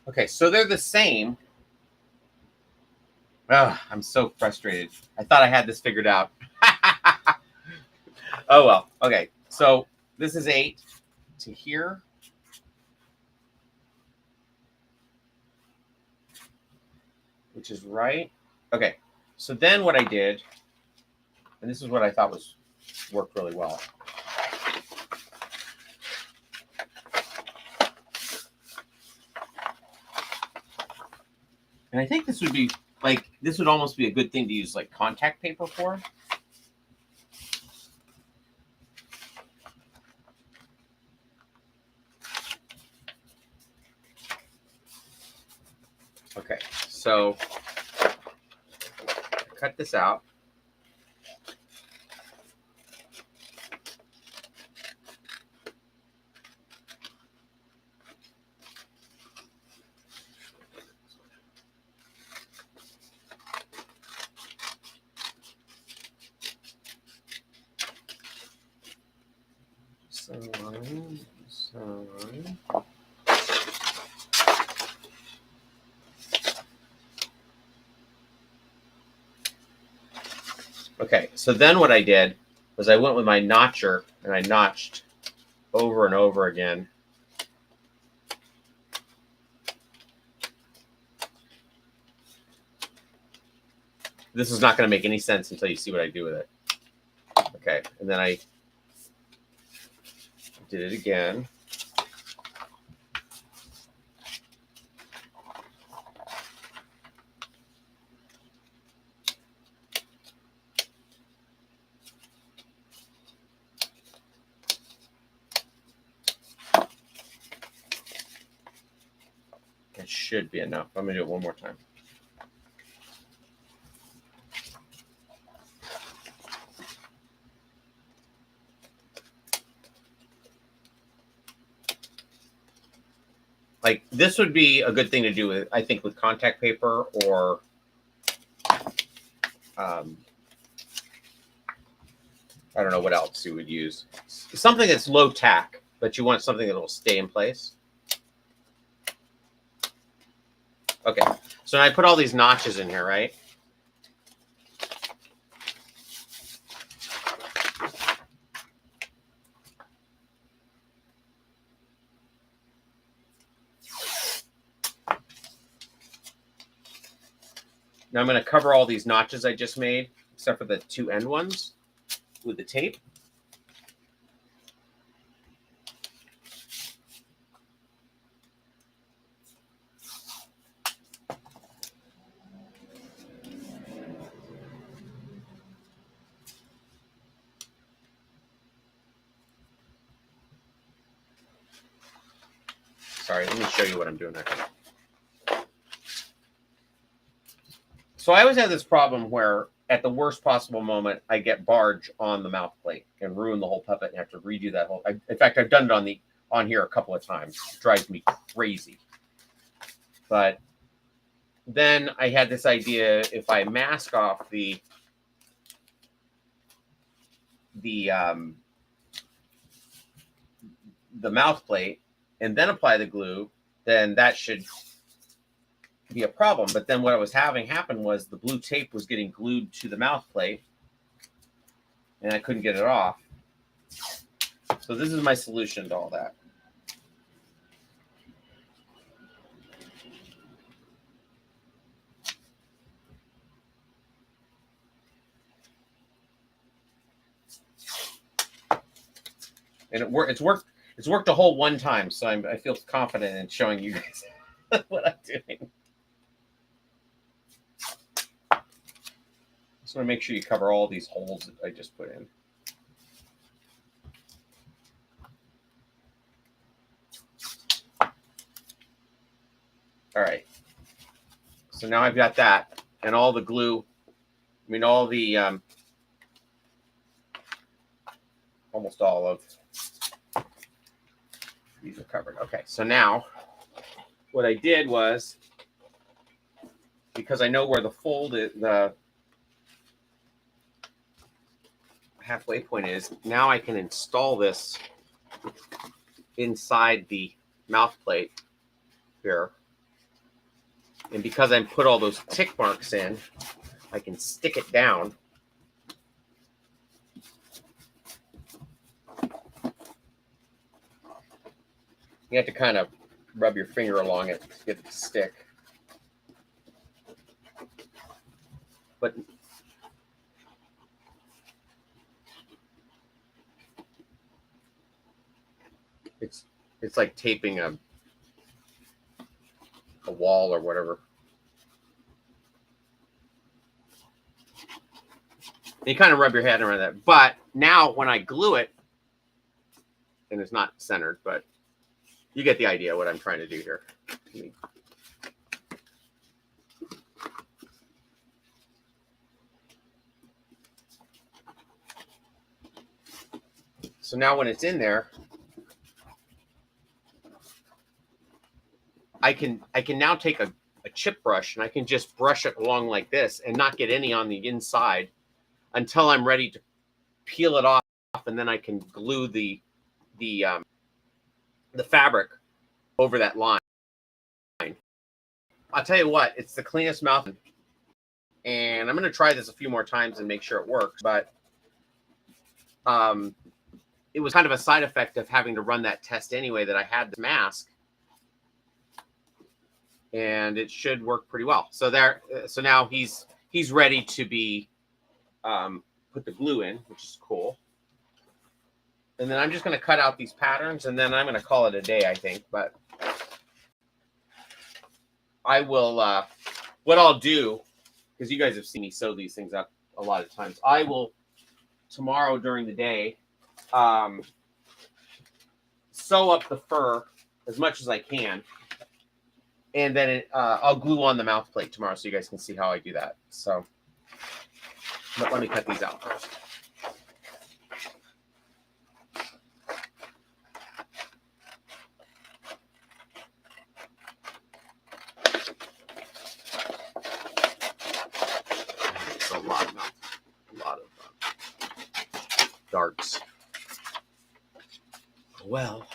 Okay, so they're the same. Oh, I'm so frustrated. I thought I had this figured out. Oh, well. Okay, so this is 8 to here. Which is right. Okay, so then what I did, and this is what I thought worked really well. And I think this would be this would almost be a good thing to use like contact paper for. Okay, so cut this out. Okay, so then what I did was I went with my notcher and I notched over and over again. This is not going to make any sense until you see what I do with it. Okay, and then I did it again. That should be enough. I'm going to do it one more time. Like this would be a good thing to do with, I think, with contact paper or I don't know what else you would use. Something that's low tack, but you want something that will stay in place. Okay, so I put all these notches in here, right? Now I'm going to cover all these notches I just made, except for the 2 end ones, with the tape. Sorry, let me show you what I'm doing next. So I always have this problem where at the worst possible moment, I get barge on the mouth plate and ruin the whole puppet and have to redo that whole. In fact, I've done it on here a couple of times. It drives me crazy. But then I had this idea: if I mask off the mouth plate and then apply the glue, then that should be a problem. But then what I was having happen was the blue tape was getting glued to the mouth plate and I couldn't get it off. So this is my solution to all that. And it's worked a whole one time, so I feel confident in showing you guys what I'm doing. Just want to make sure you cover all these holes that I just put in. All right. So now I've got that and all the glue. I mean, all the almost all of these are covered. Okay. So now what I did was, because I know where the fold is, the halfway point is, now I can install this inside the mouth plate here. And because I put all those tick marks in, I can stick it down. You have to kind of rub your finger along it to get it to stick. But it's like taping a wall or whatever. You kind of rub your head around that. But now when I glue it, and it's not centered, but you get the idea what I'm trying to do here. So now when it's in there, I can now take a chip brush and I can just brush it along like this and not get any on the inside until I'm ready to peel it off, and then I can glue the fabric over that line. I'll tell you what, it's the cleanest mouth, and I'm going to try this a few more times and make sure it works. But it was kind of a side effect of having to run that test anyway, that I had the mask, and it should work pretty well. So so now he's ready to be put the glue in, which is cool. And then I'm just going to cut out these patterns, and then I'm going to call it a day, I think. But I will, what I'll do, because you guys have seen me sew these things up a lot of times, I will tomorrow during the day sew up the fur as much as I can, and then I'll glue on the mouth plate tomorrow so you guys can see how I do that. So, but let me cut these out first. It's a lot of darts. Well.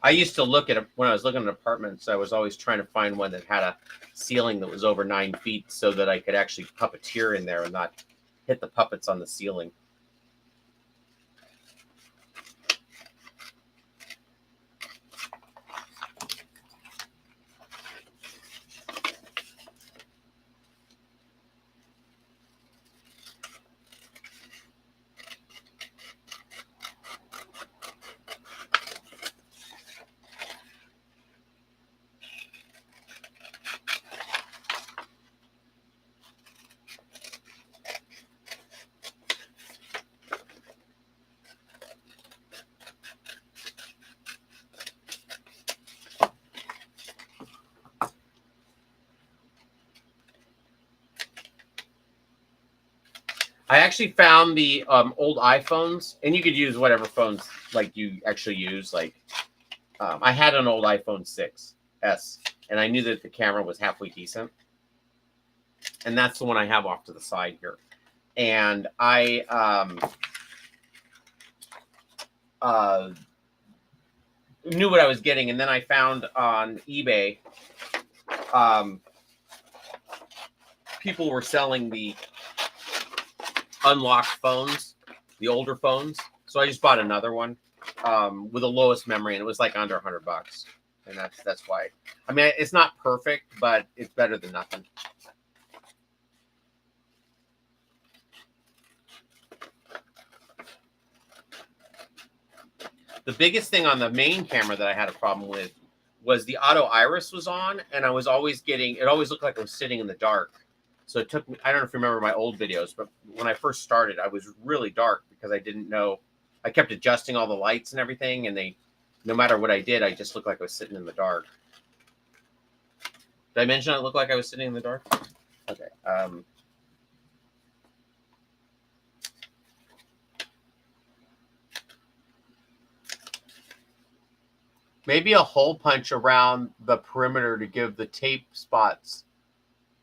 I used to look at when I was looking at apartments, I was always trying to find one that had a ceiling that was over 9 feet so that I could actually puppeteer in there and not hit the puppets on the ceiling. I actually found the old iPhones, and you could use whatever phones like you actually use. Like I had an old iPhone 6S, and I knew that the camera was halfway decent, and that's the one I have off to the side here. And I knew what I was getting, and then I found on eBay people were selling the unlocked phones, the older phones. So I just bought another one with the lowest memory, and it was like under $100. And that's why. I mean, it's not perfect, but it's better than nothing. The biggest thing on the main camera that I had a problem with was the auto iris was on, and I was always getting, it always looked like I was sitting in the dark. So it took me, I don't know if you remember my old videos, but when I first started, I was really dark because I didn't know, I kept adjusting all the lights and everything, and they, no matter what I did, I just looked like I was sitting in the dark. Did I mention I looked like I was sitting in the dark? Okay. Maybe a hole punch around the perimeter to give the tape spots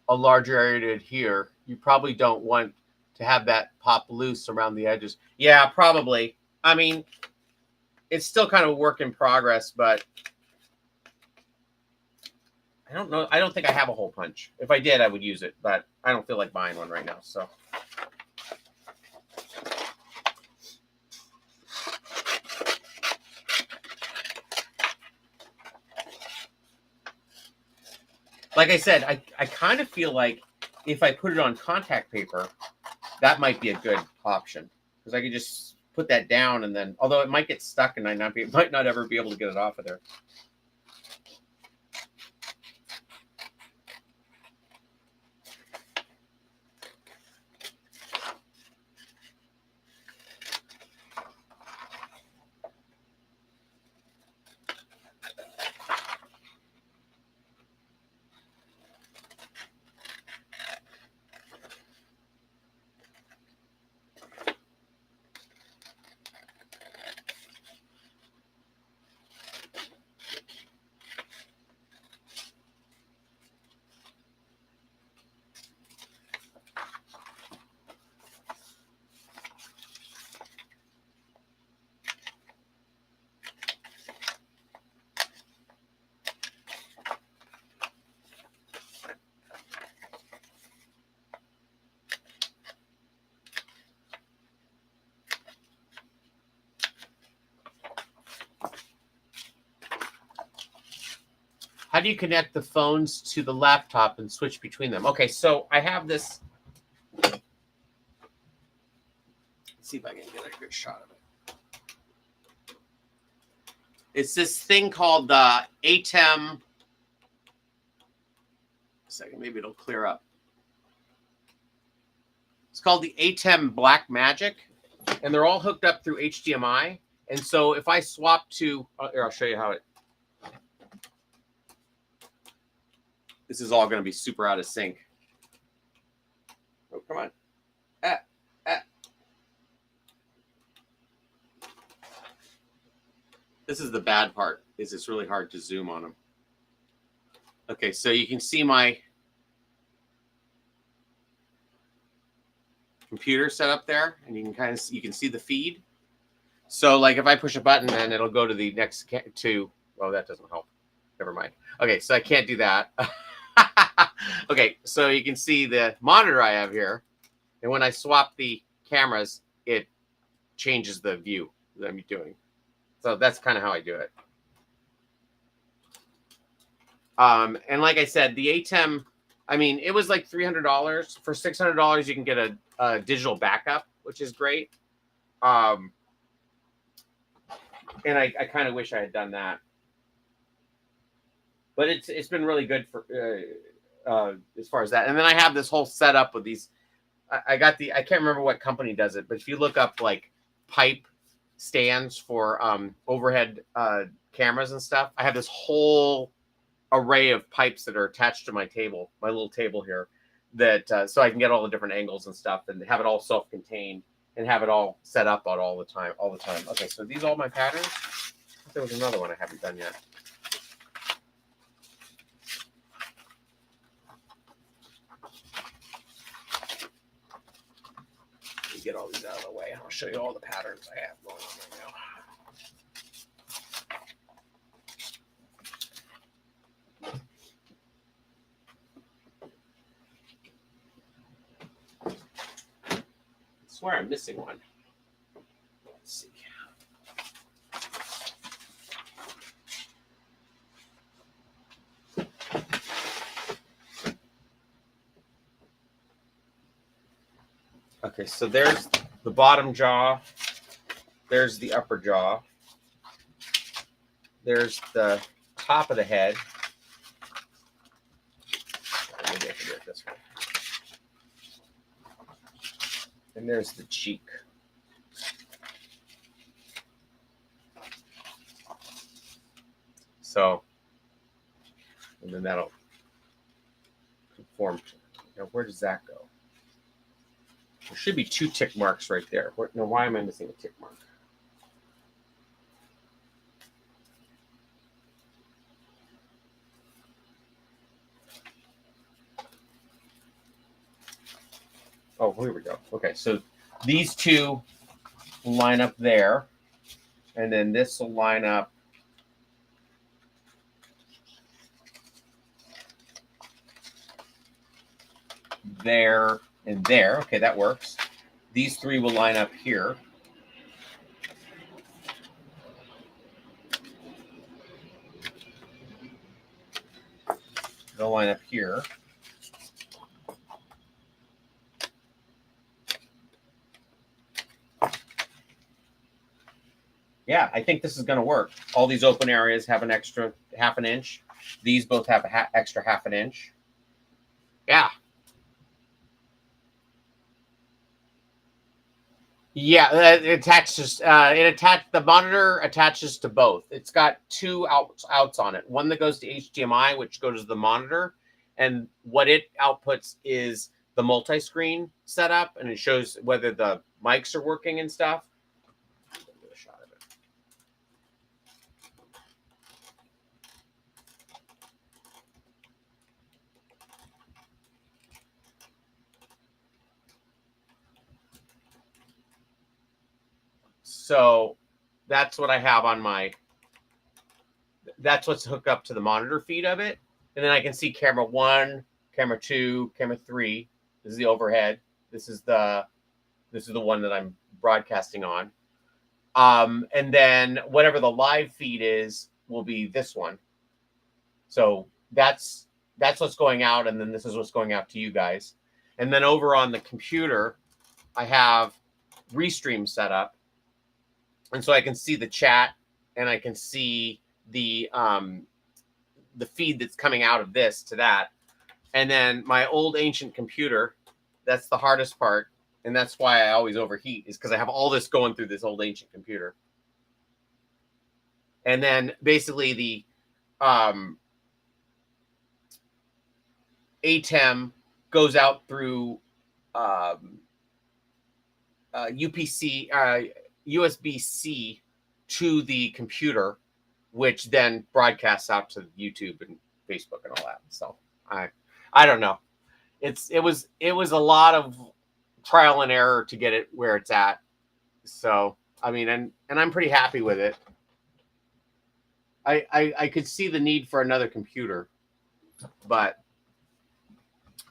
a larger area to adhere. You probably don't want to have that pop loose around the edges. Yeah, probably. I mean, it's still kind of a work in progress, but I don't know. I don't think I have a hole punch. If I did, I would use it, but I don't feel like buying one right now. So. Like I said, I kind of feel like if I put it on contact paper, that might be a good option because I could just put that down and then, although it might get stuck and might not ever be able to get it off of there. How do you connect the phones to the laptop and switch between them? Okay, so I have this. Let's see if I can get a good shot of it. It's this thing called the ATEM. A second, maybe it'll clear up. It's called the ATEM Black Magic, and they're all hooked up through HDMI. And so if I swap to, here, I'll show you how it. This is all going to be super out of sync. Oh, come on. This is the bad part, is it's really hard to zoom on them. Okay, so you can see my computer set up there, and you can you can see the feed. So like if I push a button, then it'll go to the next oh, that doesn't help. Never mind. Okay, so I can't do that. Okay, so you can see the monitor I have here, and when I swap the cameras, it changes the view that I'm doing. So that's kind of how I do it. And like I said, the ATEM, I mean, it was like $300. For $600, you can get a digital backup, which is great. And I kind of wish I had done that. But it's been really good for as far as that. And then I have this whole setup with these. I can't remember what company does it, but if you look up like pipe stands for overhead cameras and stuff, I have this whole array of pipes that are attached to my table, my little table here. that so I can get all the different angles and stuff and have it all self-contained and have it all set up on all the time. Okay, so these are all my patterns. There was another one I haven't done yet. Let me get all these out of the way and I'll show you all the patterns I have going on right now. I swear I'm missing one. Let's see. Okay, so there's the bottom jaw. There's the upper jaw. There's the top of the head. Maybe I can do it this way. And there's the cheek. So, and then that'll conform. Now, where does that go? There should be 2 tick marks right there. No, why am I missing a tick mark? Oh, here we go. Okay, so these 2 will line up there, and then this will line up there and there. Okay, that works. These 3 will line up here. They'll line up here. Yeah, I think this is going to work. All these open areas have an extra ½ inch. These both have an extra ½ inch. Yeah. Yeah, it attaches. The monitor attaches to both. It's got 2 outs on it. One that goes to HDMI, which goes to the monitor, and what it outputs is the multi-screen setup, and it shows whether the mics are working and stuff. So that's what I have on my, that's what's hooked up to the monitor feed of it. And then I can see camera 1, camera 2, camera 3. This is the overhead. This is the one that I'm broadcasting on. And then whatever the live feed is will be this one. So that's what's going out, and then this is what's going out to you guys. And then over on the computer, I have Restream set up. And so I can see the chat, and I can see the feed that's coming out of this to that. And then my old ancient computer, that's the hardest part, and that's why I always overheat, is because I have all this going through this old ancient computer. And then basically the ATEM goes out through UPC. USB-C to the computer, which then broadcasts out to YouTube and Facebook and all that. So I don't know. It was a lot of trial and error to get it where it's at. So I mean, and I'm pretty happy with it. I could see the need for another computer, but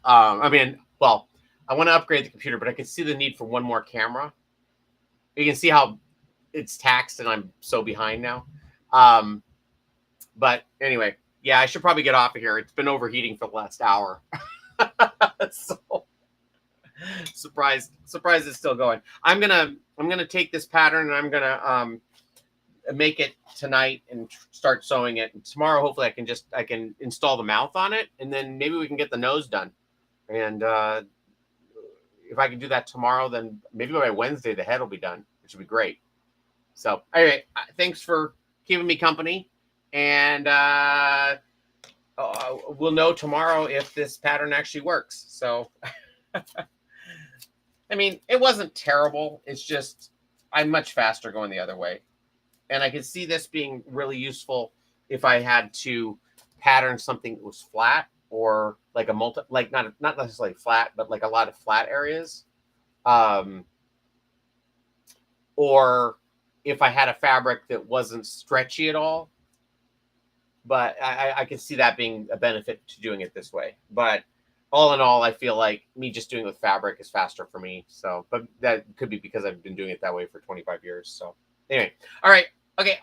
I mean, well, I want to upgrade the computer, but I could see the need for one more camera. You can see how it's taxed and I'm so behind now. But anyway, yeah, I should probably get off of here. It's been overheating for the last hour. So surprised it's still going. I'm gonna take this pattern and I'm gonna make it tonight and start sewing it. And tomorrow, hopefully, I can install the mouth on it, and then maybe we can get the nose done. And if I can do that tomorrow, then maybe by Wednesday the head will be done, which would be great. So anyway, thanks for keeping me company, and we'll know tomorrow if this pattern actually works. So, I mean, it wasn't terrible. It's just I'm much faster going the other way. And I could see this being really useful if I had to pattern something that was flat or like a like not necessarily flat, but like a lot of flat areas. Or if I had a fabric that wasn't stretchy at all. But I can see that being a benefit to doing it this way. But all in all, I feel like me just doing it with fabric is faster for me. So, but that could be because I've been doing it that way for 25 years. So anyway, all right. Okay.